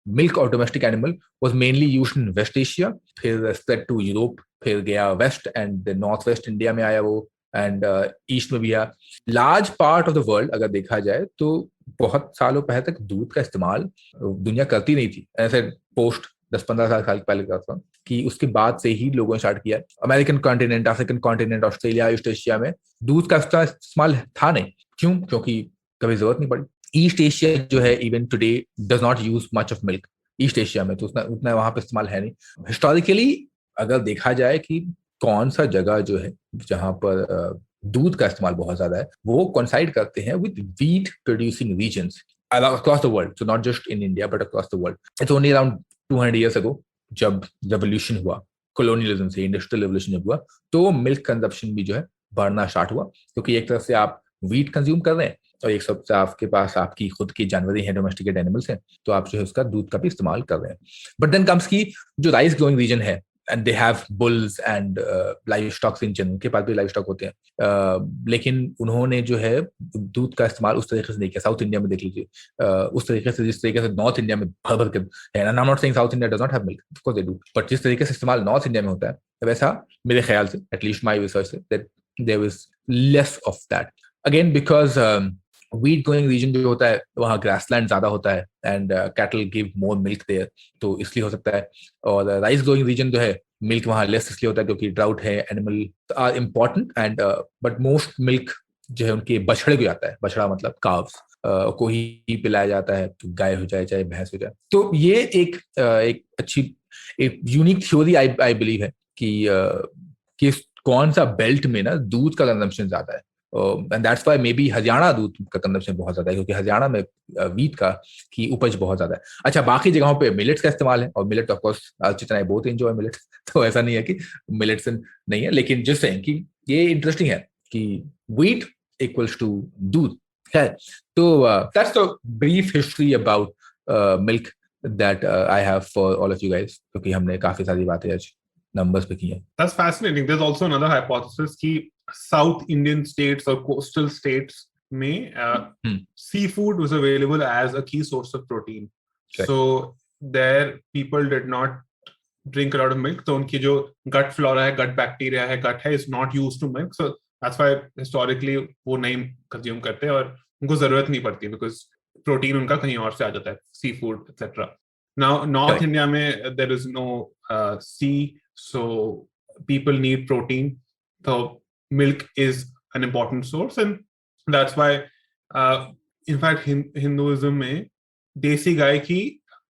मिल्क और domestic animal was mainly used in West Asia, फिर स्प्रेड टू यूरोप, फिर गया west and north west India में आया वो, एंड ईस्ट में भी आया. Large part of the world अगर देखा जाए तो बहुत सालों पहले तक दूध का इस्तेमाल दुनिया करती नहीं थी. ऐसे पोस्ट 10-15 साल पहले का था कि उसके बाद से ही लोगों ने स्टार्ट किया. American continent, African continent, Australia, east Asia में दूध का इस्तेमाल था नहीं. क्यों? क्योंकि कभी जरूरत नहीं पड़ी. ईस्ट एशिया जो है even today does not use much of milk. East Asia में तो उतना वहां पे इस्तेमाल है नहीं. हिस्टोरिकली अगर देखा जाए कि कौन सा जगह जो है जहां पर दूध का इस्तेमाल बहुत ज्यादा है, वो कोइंसाइड करते हैं with wheat producing regions across the world. So not just in India but across the world. It's only around 200 years ago जब रेवोल्यूशन हुआ, कोलोनियलिज्म से इंडस्ट्रियल रेवोल्यूशन जब हुआ, तो मिल्क कंजप्शन भी जो है बढ़ना स्टार्ट हुआ, क्योंकि एक तरफ से आप व्हीट कंज्यूम कर रहे हैं और एक तरफ से आपके पास आपकी खुद की जानवरें हैं, डोमेस्टिकेट एनिमल्स हैं, तो आप जो है उसका दूध का भी इस्तेमाल कर रहे हैं. बट देन कम्स की जो राइस ग्रोइंग रीजन है, and they have bulls and live stocks in general, उनके पास भी लाइव स्टॉक होते हैं, लेकिन उन्होंने जो है दूध का इस्तेमाल उस तरीके से नहीं किया. साउथ इंडिया में देख लीजिए, उस तरीके से जिस तरीके से नॉर्थ इंडिया में भर भर के है. I am not saying south India does not have milk, of course they do, but जिस तरीके से इस्तेमाल नॉर्थ इंडिया में होता है, वैसा मेरे ख्याल से, एटलीस्ट माय रिसर्च से, that there was less of that. Again because wheat growing region जो होता है वहाँ ग्रासलैंड ज्यादा होता है, and cattle give more milk there, तो इसलिए हो सकता है. और राइस ग्रोइंग रीजन जो है मिल्क वहाँ लेस इसलिए होता है क्योंकि ड्राउट है, animal are important, and but most milk जो है उनके बछड़े को आता है. बछड़ा मतलब काव्स को ही पिलाया जाता है, तो गाय हो जाए चाहे भैंस हो जाए. तो ये एक अच्छी एक यूनिक थ्योरी आई बिलीव है कि कौन सा बेल्ट में ना दूध का कंजम्पशन ज्यादा है. And that's why may be Haryana दूध का कंजम्पशन बहुत ज्यादा है, क्योंकि हरियाणा में व्हीट की उपज बहुत ज्यादा है. अच्छा, बाकी जगहों पे मिलेट्स का इस्तेमाल है, और millet of course Archit I both enjoy millet, तो ऐसा नहीं है कि मिलेट्स नहीं है, लेकिन जिससे कि ये इंटरेस्टिंग है कि व्हीट इक्वल्स टू दूध है. तो that's the brief history about milk that I have for all of you guys, क्योंकि हमने काफी सारी बातें आज numbers पे की हैं. That's fascinating. There's also another hypothesis कि South Indian states or coastal states में seafood was available as a key source of protein. Okay. So there people did not drink a lot of milk. तो उनकी जो gut flora है, gut bacteria है, gut है, is not used to milk. So That's why historically वो नहीं consume करते और उनको जरूरत नहीं पड़ती because प्रोटीन उनका कहीं और से आ जाता है, sea food etc. Now North India में there is no sea, so people need protein, so milk is an important source, and that's why in fact Hinduism में देसी गाय की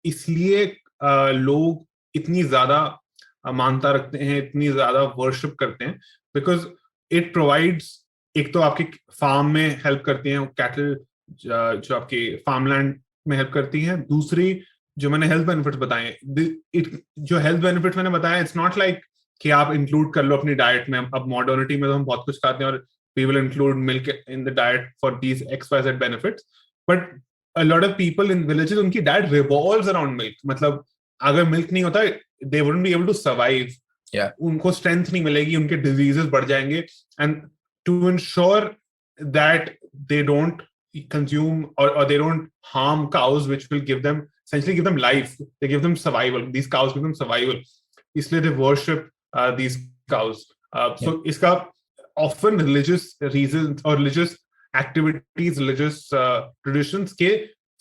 इसलिए लोग इतनी ज्यादा मानता रखते हैं, इतनी ज्यादा वर्शिप करते हैं, बिकॉज इट प्रोवाइड्स, एक तो आपकी फार्म में हेल्प करती हैं, कैटल जो आपके फार्मलैंड में हेल्प करती हैं, दूसरी जो मैंने हेल्थ बेनिफिट्स बताए, जो हेल्थ बेनिफिट्स मैंने बताया, इट्स नॉट लाइक कि आप इंक्लूड कर लो अपनी डाइट में। अब मॉडर्निटी में तो हम बहुत कुछ खाते हैं और we will include milk in the diet for these XYZ benefits, but a lot of people in villages, उनकी डाइट revolves around milk। मतलब अगर मिल्क नहीं होता, they wouldn't be able to survive। उनको स्ट्रेंथ नहीं मिलेगी, उनके डिजीजेस बढ़ जाएंगे। And to ensure that they don't consume or they don't harm cows, which will essentially give them life, they give them survival, these cows give them survival, इसलिए they worship these cows। So इसका often religious reasons or religious activities, religious traditions के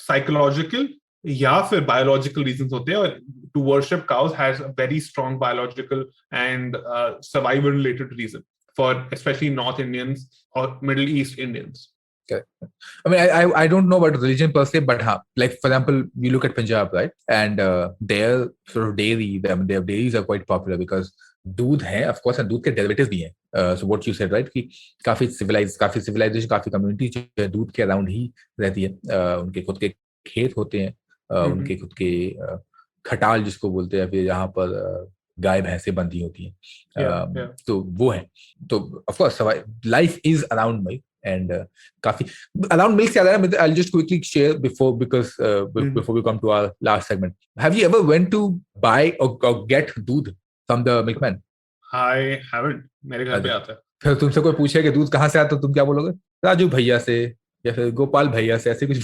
psychological या फिर biological reasons होते हैं, और to worship cows has a very strong biological and survival related reason for especially North Indians or Middle East Indians. Okay. I mean, I don't know about religion per se, but like for example, you look at Punjab, right? And their sort of dairy, their dairies are quite popular because दूध है, of course, and दूध के derivatives भी हैं. So what you said, right? कि काफी civilization, काफी community जो है दूध के around ही रहती है. उनके खुद के खेत होते हैं, उनके खुद के खटाल जिसको बोलते हैं, फिर यहाँ पर गाय भैंसे बंधी होती हैं, तो वो है। तो of course, life is around milk. And काफी around milk से ज़्यादा, I'll just quickly share before we come to our last segment. Have you ever went to buy or get दूध from the milkman? I haven't. मेरे घर पे आता है। फिर तुमसे कोई पूछे कि दूध कहाँ से आता है, तो तुम क्या बोलोगे? राजू भैया से या फिर गोपाल भैया से, ऐसे कुछ?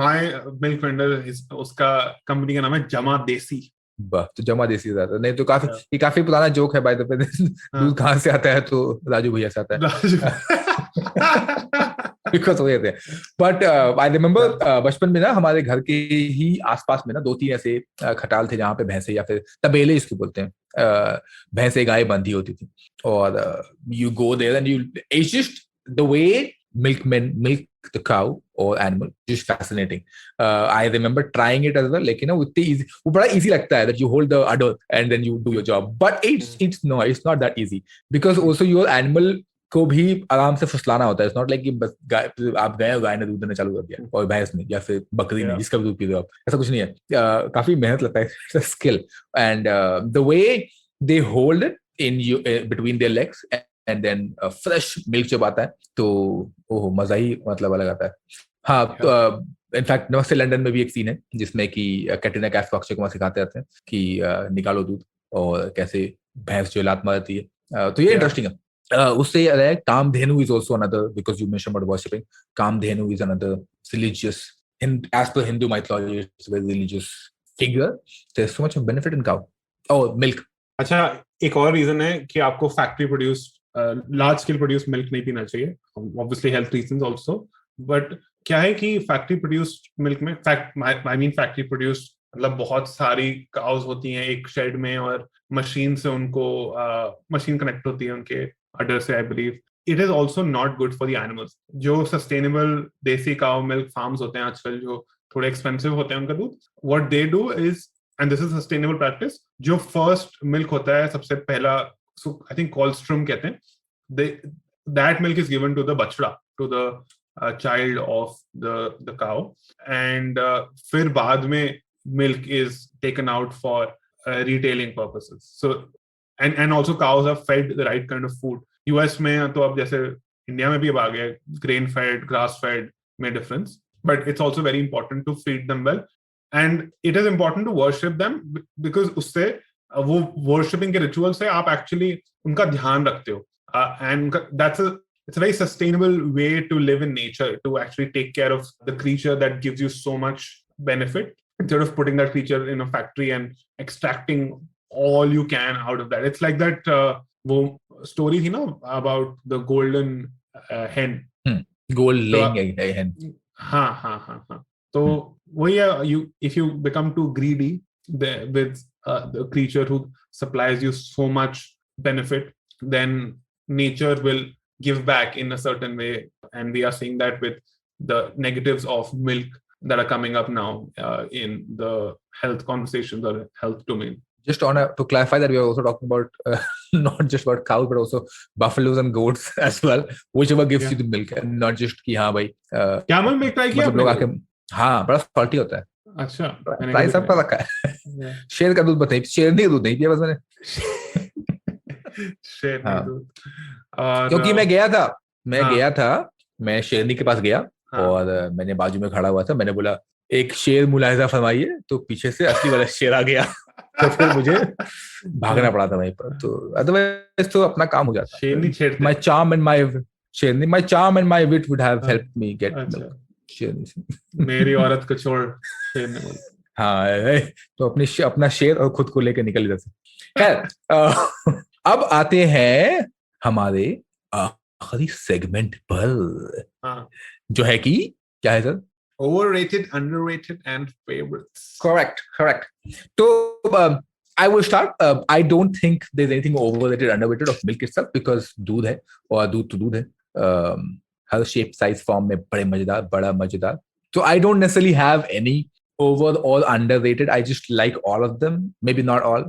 My milk vendor, उसका कंपनी का नाम है जमा देसी। तो जमा देसी ज्यादा नहीं, तो काफी पुराना जोक है, बाय द वे। दूध कहाँ से आता है, तो राजू भैया से आता है। बिकॉज वो थे। बट आई रिमेम्बर बचपन में ना हमारे घर के ही आसपास में ना 2-3 ऐसे खटाल थे जहाँ पे भैंसे या फिर तबेले इसको बोलते हैं, भैंसे गाय बंधी होती थी। और you go there and you, it's just the way milkmen milk the cow or animal, just fascinating. I remember trying it as well, like you know, वो बड़ा easy लगता है that you hold the udder and then you do your job, but it's not that easy, because also your animal को भी आराम से फुसलाना होता है। It's not like कि बस आप गए, गाय ने दूध देना चालू कर दिया, और भैंस ने या फिर बकरी ने, जिसका भी दूध पी रहे हो आप, ऐसा कुछ नहीं है। काफी मेहनत लगता है, it's a skill, and the way they hold it in between their legs and then fresh milk जब आता है तो ओह मजा ही मतलब अलग आता है। हाँ, तो इनफैक्ट नमस्ते लंदन में भी एक सीन है जिसमें कि कैटरीना कैफ को अक्षय कुमार सिखाते रहते हैं कि निकालो दूध और कैसे भैंस जो लात मारती है। तो ये इंटरेस्टिंग है। उससे अलग Kamdhenu is also another, because you mention about worshipping, Kamdhenu is another religious, as per Hindu mythology, it's a very religious figure. There's so much of benefit in cow or milk. अच्छा, एक और रीजन है कि आपको factory produce large scale produce milk नहीं पीना चाहिए, obviously health reasons also. But क्या है कि फैक्ट्री प्रोड्यूस्ड मिल्क में फैक्ट्री प्रोड्यूस्ड मतलब बहुत सारी काउज होती हैं एक शेड में, और मशीन से उनको मशीन कनेक्ट होती है उनके अडर से, I believe. It is also not good for the animals. जो सस्टेनेबल देसी काउ मिल्क फार्म्स होते हैं आजकल, जो थोड़े एक्सपेंसिव होते हैं उनका दूध, what they do is, and this is sustainable practice, जो फर्स्ट मिल्क होता है सबसे पहला, so I think colostrum कहते हैं, that milk is given to the bachda, to the child of the cow, and फिर बाद में milk is taken out for retailing purposes. So and also cows are fed the right kind of food. US में तो अब जैसे India में भी अब आ गया grain fed, grass fed में difference, but it's also very important to feed them well, and it is important to worship them because उससे वो वर्शिपिंग के रिचुअल से आप एक्चुअली उनका ध्यान रखते हो, and that's it's a very sustainable way to live in nature, to actually take care of the creature that gives you so much benefit, instead of putting that creature in a factory and extracting all you can out of that. It's like that वो story थी ना about the golden hen. Gold laying hen. हाँ. तो वही है, if you become too greedy with the creature who supplies you so much benefit, then nature will give back in a certain way, and we are seeing that with the negatives of milk that are coming up now in the health conversations or health domain. Just to clarify that we are also talking about not just about cows but also buffaloes and goats as well, whichever gives you the milk, and not just कि हाँ भाई camel milk try किया मतलब लोग आके हाँ बड़ा salty होता है. अच्छा, प्राइस सबका रखा है. शेर का दूध बताइए, शेरनी का दूध नहीं पिया बस मैंने. शेरनी दूध. क्योंकि मैं गया था मैं शेरनी के पास गया और मैंने बाजू में खड़ा हुआ था, मैंने बोला एक शेर मुलाहिजा फरमाइए, तो पीछे से असली वाला शेर आ गया. तो फिर मुझे भागना पड़ा था वहीं पर. तो अदरवाइज तो अपना काम हो जाता. शेरनी छेड़ते. My charm and my wit would have helped me get milk. शेरनी. मेरी औरत को छोड़ शेरनी. हाँ, तो अपना शेर और खुद को लेकर निकल जाते. खैर अब आते हैं हमारे आखिरी सेगमेंट पर, जो है कि क्या है sir? Overrated, underrated, and favorites. Correct. So I will start. I don't think there's anything overrated, underrated of milk itself, because दूध है और दूध तो दूध है. हर शेप साइज फॉर्म में बड़ा मजेदार. So I don't necessarily have any over or underrated. I just like all of them. Maybe not all,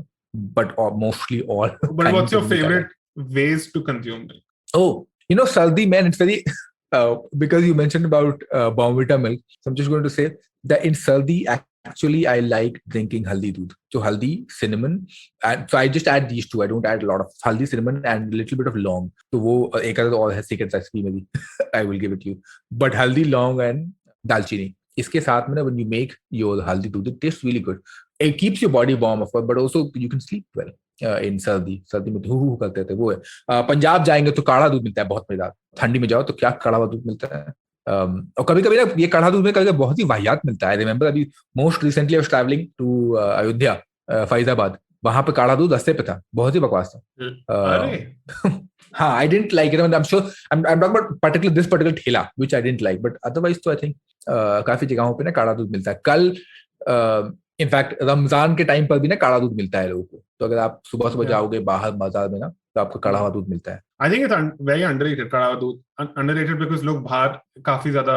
but mostly all. But what's your favorite ways to consume milk? Oh, Sardi, man, it's very because you mentioned about Bournvita milk. So I'm just going to say that in Sardi, actually, I like drinking haldi doodh. So haldi, cinnamon, and so I just add these two. I don't add a lot of haldi, cinnamon, and a little bit of long. So वो एक आधा और है secret recipe में भी. I will give it to you. But haldi, long, and dalchini. इसके साथ में ना, when you make your haldi doodh, it tastes really good. It keeps your body warm, of course, but also you can sleep well. इन सर्दी में who करते थे. वो है पंजाब जाएंगे तो काढ़ा दूध मिलता है बहुत मजेदार. ठंडी में जाओ तो क्या काढ़ा दूध मिलता है. और कभी कभी ना ये काढ़ा दूध में कभी बहुत ही वाहियात मिलता है. रिमेंबर अभी most recently I was travelling to Ayodhya, Faizabad. वहां पे काढ़ा दूध रस्ते पे था, बहुत ही बकवास था. हाँ, I didn't like it. I am sure I am talking about this particular thela which I didn't like, but otherwise तो आई थिंक काफी जगहों पे ना काढ़ा दूध मिलता है. कल इनफैक्ट रमजान के टाइम पर भी ना काढ़ा दूध मिलता है लोगों को. तो अगर आप सुबह जाओगे बाहर बाजार में ना, तो आपको काढ़ा हुआ दूध मिलता है. I think it's very underrated. काढ़ा दूध अंडररेटेड बिकॉज़ लोग बाहर काफी ज्यादा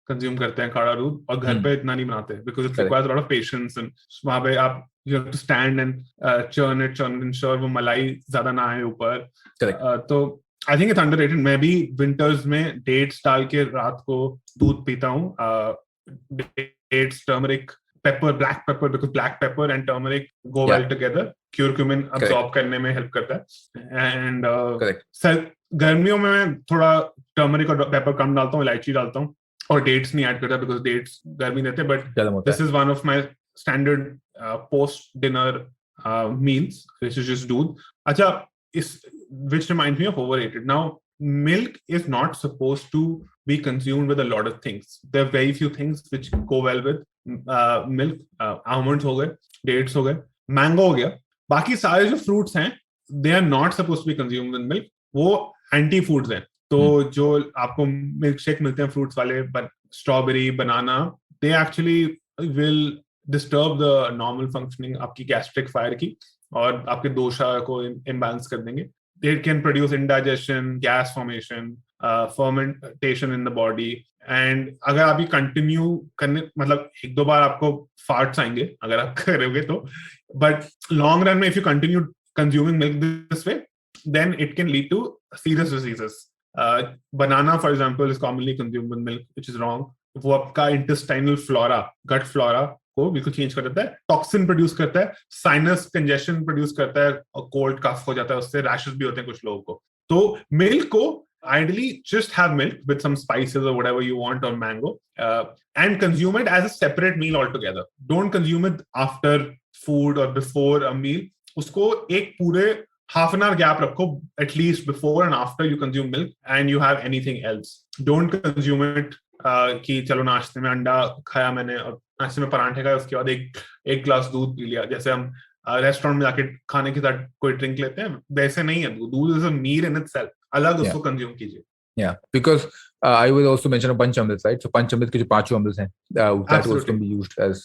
कंज्यूम करते हैं काढ़ा दूध, और घर पे इतना नहीं बनाते because it requires a lot of patience. And वहां पे आप you have to stand and churn ensure वो मलाई ज्यादा ना आए ऊपर. तो आई थिंक इट्स अंडररेटेड. मैं भी विंटर्स में डेट्स डाल के रात को दूध पीता हूँ. Dates, turmeric, pepper, black pepper, because black pepper and turmeric go well together. Curcumin absorb करने में help करता है. And गर्मियों में मैं थोड़ा turmeric और pepper कम डालता हूँ, इलायची डालता हूँ, और dates नहीं add करता because dates गर्मी देते हैं. But this is one of my standard post dinner meals. This is just दूध. अच्छा, which reminds me of overrated. Now, milk is not supposed to be consumed with a lot of things. There are very few things which go well with milk. Almonds हो गए, dates हो गए, mango हो गया. बाकी सारे जो fruits हैं, they are not supposed to be consumed with milk. वो anti foods हैं. तो जो आपको milk shake मिलते हैं fruits वाले, strawberry, banana, they actually will disturb the normal functioning आपकी gastric fire की, और आपके दोषा को imbalance कर देंगे. It can produce indigestion, gas formation, fermentation in the body. And अगर आप ये कंटिन्यू करने, मतलब एक दो बार आपको फार्ट्स आएंगे अगर आप करोगे तो, but long run में if you continue consuming milk this way, then it can lead to serious diseases. Banana, for example, is commonly consumed with milk, which is wrong. वो आपका intestinal flora, gut flora को बिल्कुल change कर देता है. Toxin produce करता है, sinus congestion produce करता है, और कोल्ड कफ हो जाता है, उससे रैशेस भी होते हैं कुछ लोगों को. तो मिल्क को ideally just have milk with some spices or whatever you want, or mango, and consume it as a separate meal altogether. Don't consume it after food or before a meal. उसको एक पूरे half an hour gap रखो at least before and after you consume milk, and you have anything else. Don't consume it कि चलो नाश्ते में अंडा खाया मैंने और नाश्ते में परांठे खाए, उसके बाद एक गिलास दूध पी लिया. जैसे हम रेस्टोरेंट में जाके खाने के साथ कोई ड्रिंक लेते हैं, वैसे नहीं है दूध is a meal in itself, अलग उसको कंज्यूम कीजिए. Yeah, because I will also mention a Panchamrit, right? So Panchamrit के जो पांचों अमृत हैं, that also can be used as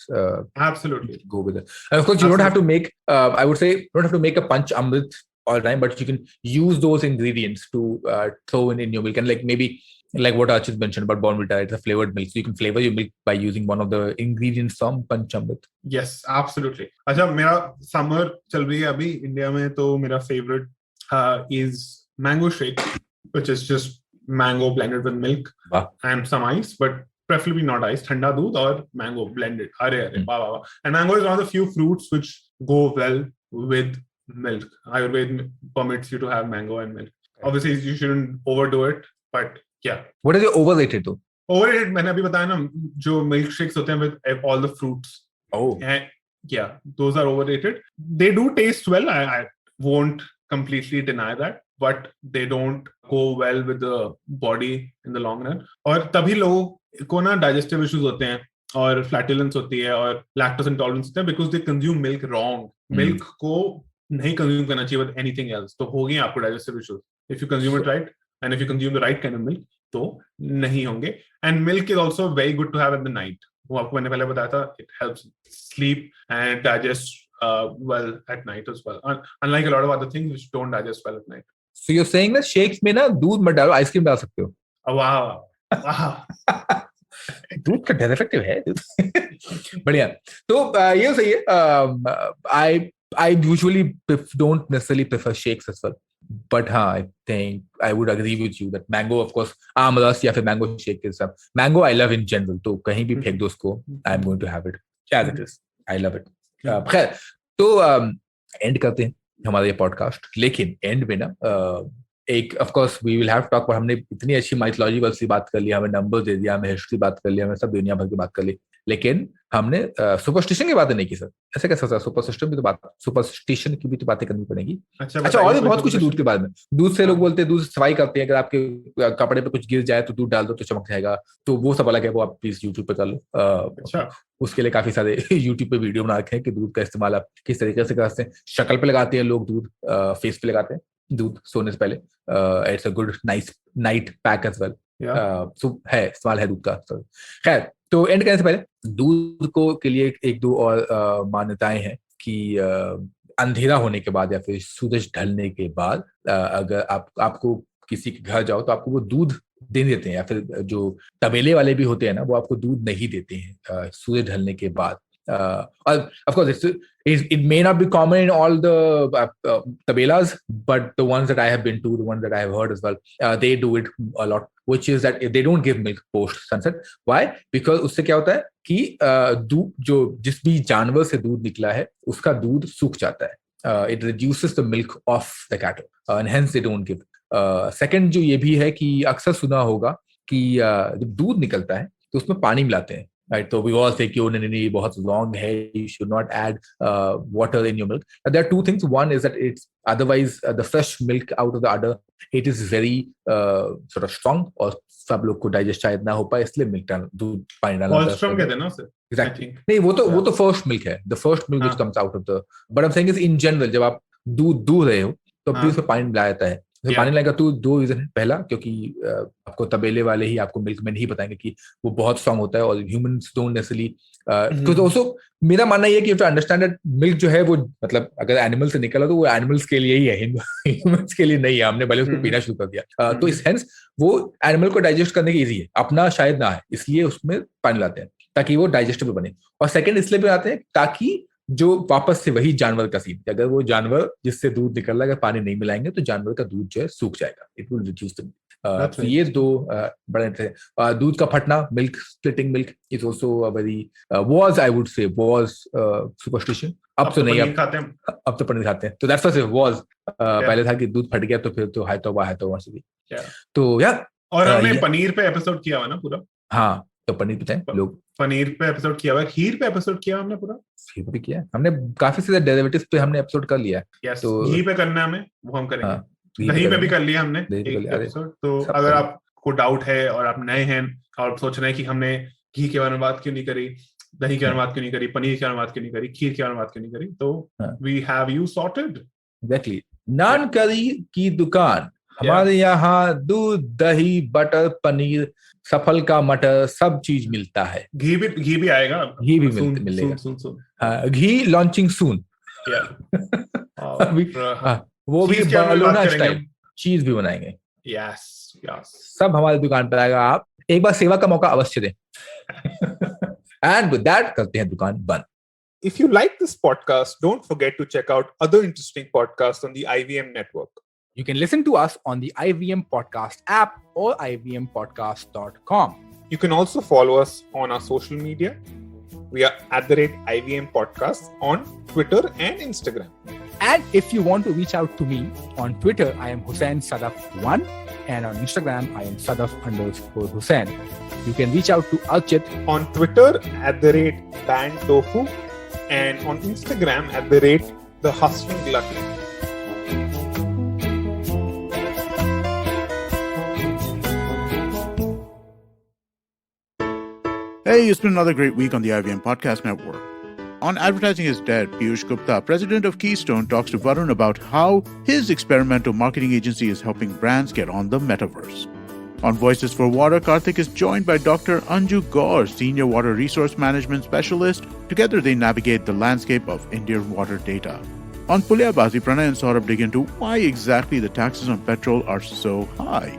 absolutely go with it. And of course, you don't have to make. I would say you don't have to make a Panch Amrit all the time, but you can use those ingredients to throw in your milk, and like maybe like what Archit mentioned about Bournvita, it's a flavored milk, so you can flavor your milk by using one of the ingredients from Panchamrit. Yes, absolutely. अच्छा, मेरा summer चल रही है अभी India में, तो मेरा favourite is mango shake, which is just mango blended with milk and some ice, but preferably not ice. ठंडा दूध और mango blended. अरे वाह वाह. And mango is one of the few fruits which go well with milk. Ayurveda permits you to have mango and milk. Obviously, you shouldn't overdo it, but yeah. What is your overrated though? Overrated मैंने अभी बताया ना, जो milkshakes होते हैं with all the fruits. Oh. Yeah, those are overrated. They do taste well. I won't completely deny that, but they don't go well with the body in the long run. और तभी लोगों को ना digestive issues होते हैं और flatulence होती है और lactose intolerance होता है, because they consume milk wrong. Milk को नहीं consume करना चाहिए with anything else. तो होगी आपको digestive issues. If you consume it right and if you consume the right kind of milk, तो नहीं होंगे. And milk is also very good to have at the night. वो आपको मैंने पहले बताया था, it helps sleep and digest well at night as well. Unlike a lot of other things which don't digest well at night. So you're saying that shakes में ना दूध मत डालो, आइसक्रीम डाल सकते हो? वाह वाह. दूध का डेरिवेटिव है. बढ़िया. तो ये सही है. I usually don't necessarily prefer shakes as well. But I think I would agree with you that mango, of course, आमरस या फिर mango shake is mango I love in general. तो कहीं भी फेंक दो उसको, I'm going to have it as it is. I love it. खैर, तो एंड करते हैं हमारा ये पॉडकास्ट. लेकिन एंड में ना एक of course we will have talk, पर हमने इतनी अच्छी माइथोलॉजी वाली बात कर लिया, हमें नंबर दे दिया, हमें हिस्ट्री बात कर लिया, हमें सब दुनिया भर की बात कर ली, लेकिन हमने सुपरस्टिशन की बातें नहीं की. सर ऐसे कैसे होता है? सुपरस्टिशन की भी तो बातें करनी पड़ेगी. अच्छा, और भी बहुत कुछ दूध के बारे में. दूध से लोग बोलते हैं, दूध से सफाई करते हैं, अगर आपके कपड़े पे कुछ गिर जाए तो दूध डाल दो तो चमक जाएगा. तो वो सब अलग है, वो आप प्लीज यूट्यूब पे कर लो. अच्छा, उसके लिए काफी सारे यूट्यूब पे वीडियो बना रखे हैं कि दूध का इस्तेमाल आप किस तरीके से करते हैं. शक्ल पे लगाते हैं लोग दूध, फेस पे लगाते हैं दूध सोने से पहले. It's a good night pack as well. सो है, इस्तेमाल है दूध का. खैर, तो एंड करने से पहले दूध को के लिए एक दो और मान्यताएं हैं कि अंधेरा होने के बाद या फिर सूरज ढलने के बाद अगर आपको किसी के घर जाओ तो आपको वो दूध दे देते हैं, या फिर जो तबेले वाले भी होते हैं ना, वो आपको दूध नहीं देते हैं सूरज ढलने के बाद. Of course, it may not be common in all the tabelas, but the ones that I have been to, the ones that I have heard as well, they do it a lot, which is that they don't give milk post sunset. Why? Because उससे क्या होता है कि दूध, जो जिस भी जानवर से दूध निकला है उसका दूध सूख जाता है. It reduces the milk of the cattle, and hence they don't give. Second, जो ये भी है कि अक्सर सुना होगा कि जब दूध निकलता है तो उसमें पानी मिलाते हैं. Right, so we all say कि नहीं बहुत long है, you should not add water in your milk. There are two things. One is that it's otherwise the fresh milk out of the udder, it is very sort of strong, और सब लोग को digest शायद ना हो पाए, इसलिए milk दूध पानी डालना. कोलेस्ट्रॉल कहते हैं ना उसे. Exactly. नहीं, वो तो फर्स्ट मिल्क है, the first milk which comes out of the. But I'm saying is in general, जब आप दूध दूह रहे हो तो भी उसमें पानी मिलाया जाता है. पानी लाएगा तो दो रीजन है. पहला, क्योंकि आपको तबेले वाले ही आपको मिल्क में नहीं बताएंगे कि वो बहुत स्ट्रांग होता है, और ह्यूमंस डोंट नेसेसरली. तो दोस्तों मेरा मानना ये है कि you have to understand that milk जो है वो, मतलब अगर एनिमल से निकला तो वो एनिमल्स के लिए ही है, ह्यूमंस के लिए नहीं है. हमने भले उसको पीना शुरू कर दिया, तो इस सेंस वो एनिमल को डाइजेस्ट करने की इजी है, अपना शायद ना है, इसलिए उसमें पानी लाते हैं ताकि वो डाइजेस्टेबल बने. और सेकंड इसलिए भी आते हैं ताकि जो वापस से वही जानवर का सीन, अगर वो जानवर जिससे दूध निकल रहा है अगर पानी नहीं मिलाएंगे तो जानवर का दूध जो है सूख जाएगा. It will reduce the. तो ये दो बड़े दूध का फटना, milk splitting milk is also a very was, I would say was superstition. अब तो नहीं, अब तो पनीर खाते हैं. तो दैट्स व्हाट वाज. पहले था कि दूध फट गया तो फिर तो हाय तौबा से भी. तो यार, और हमने पनीर पे एपिसोड किया हुआ ना पूरा. हाँ, तो पनीर पे थे लोग. पनीर पे एपिसोड किया हुआ है, खीर पे एपिसोड किया हमने पूरा. खीर पे किया हमने, काफी सारे डेरिवेटिव्स पे हमने एपिसोड कर लिया. तो घी पे करना है हमें, वो हम करेंगे. दही पे भी कर लिया हमने एक एपिसोड. तो अगर आपको डाउट है और आप नए हैं और सोच रहे हैं कि हमने घी के बारे में बात क्यों नहीं करी, दही के बारे में बात क्यों नहीं करी, पनीर के बारे में बात क्यों नहीं करी, खीर के बारे में बात क्यों नहीं करी? तो we have you sorted. Exactly. नान करी की दुकान, हमारे यहाँ दूध, दही, बटर, पनीर, सफल का मटर, सब चीज मिलता है. घी भी आएगा. घी भी मिलेगा. हाँ, घी लॉन्चिंग सून. वो भी बार्सिलोना स्टाइल चीज भी बनाएंगे. Yes. सब हमारी दुकान पर आएगा. आप एक बार सेवा का मौका अवश्य दें. And with that, करते हैं दुकान बंद. If you like this podcast, don't forget to check out other interesting podcasts on the IVM network. You can listen to us on the IVM Podcast app or ivmpodcast.com. You can also follow us on our social media. We are @IVM Podcast on Twitter and Instagram. And if you want to reach out to me on Twitter, I am Hussain Sadaf1, and on Instagram, I am Sadaf_Hussain. You can reach out to Archit on Twitter @BandTofu and on Instagram @TheHustling Hey, it's been another great week on the IVM Podcast Network. On Advertising is Dead, Piyush Gupta, president of Keystone, talks to Varun about how his experimental marketing agency is helping brands get on the metaverse. On Voices for Water, Karthik is joined by Dr. Anju Gaur, senior water resource management specialist. Together, they navigate the landscape of Indian water data. On Pulyabazi, Pranay and Saurabh dig into why exactly the taxes on petrol are so high.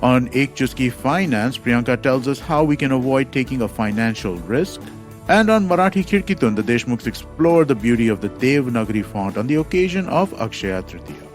On Ek Chuski Finance, Priyanka tells us how we can avoid taking a financial risk. And on Marathi Kirkitun, the Deshmukhs explore the beauty of the Devanagari font on the occasion of Akshaya Tritiya.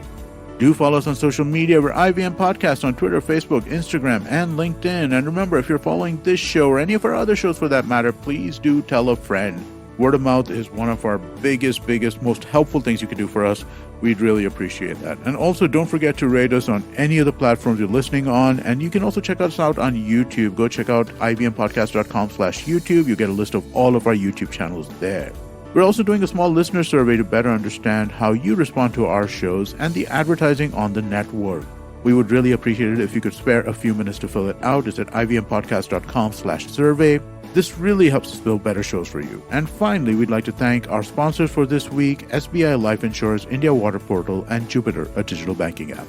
Do follow us on social media. We're IVM Podcast on Twitter, Facebook, Instagram, and LinkedIn. And remember, if you're following this show or any of our other shows for that matter, please do tell a friend. Word of mouth is one of our biggest, most helpful things you can do for us. We'd really appreciate that. And also, don't forget to rate us on any of the platforms you're listening on. And you can also check us out on YouTube. Go check out ivmpodcast.com/YouTube. You get a list of all of our YouTube channels there. We're also doing a small listener survey to better understand how you respond to our shows and the advertising on the network. We would really appreciate it if you could spare a few minutes to fill it out. It's at ivmpodcast.com/survey. This really helps us build better shows for you. And finally, we'd like to thank our sponsors for this week, SBI Life Insurance, India Water Portal, and Jupiter, a digital banking app.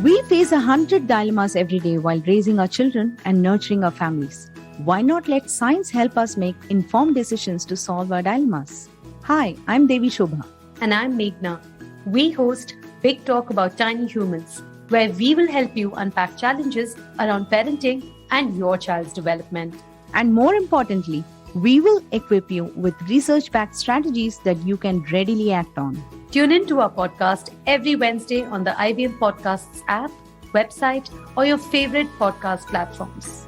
We face 100 dilemmas every day while raising our children and nurturing our families. Why not let science help us make informed decisions to solve our dilemmas? Hi, I'm Devi Shobha. And I'm Meghna. We host Big Talk About Tiny Humans, where we will help you unpack challenges around parenting and your child's development. And more importantly, we will equip you with research-backed strategies that you can readily act on. Tune in to our podcast every Wednesday on the IVM Podcasts app, website, or your favorite podcast platforms.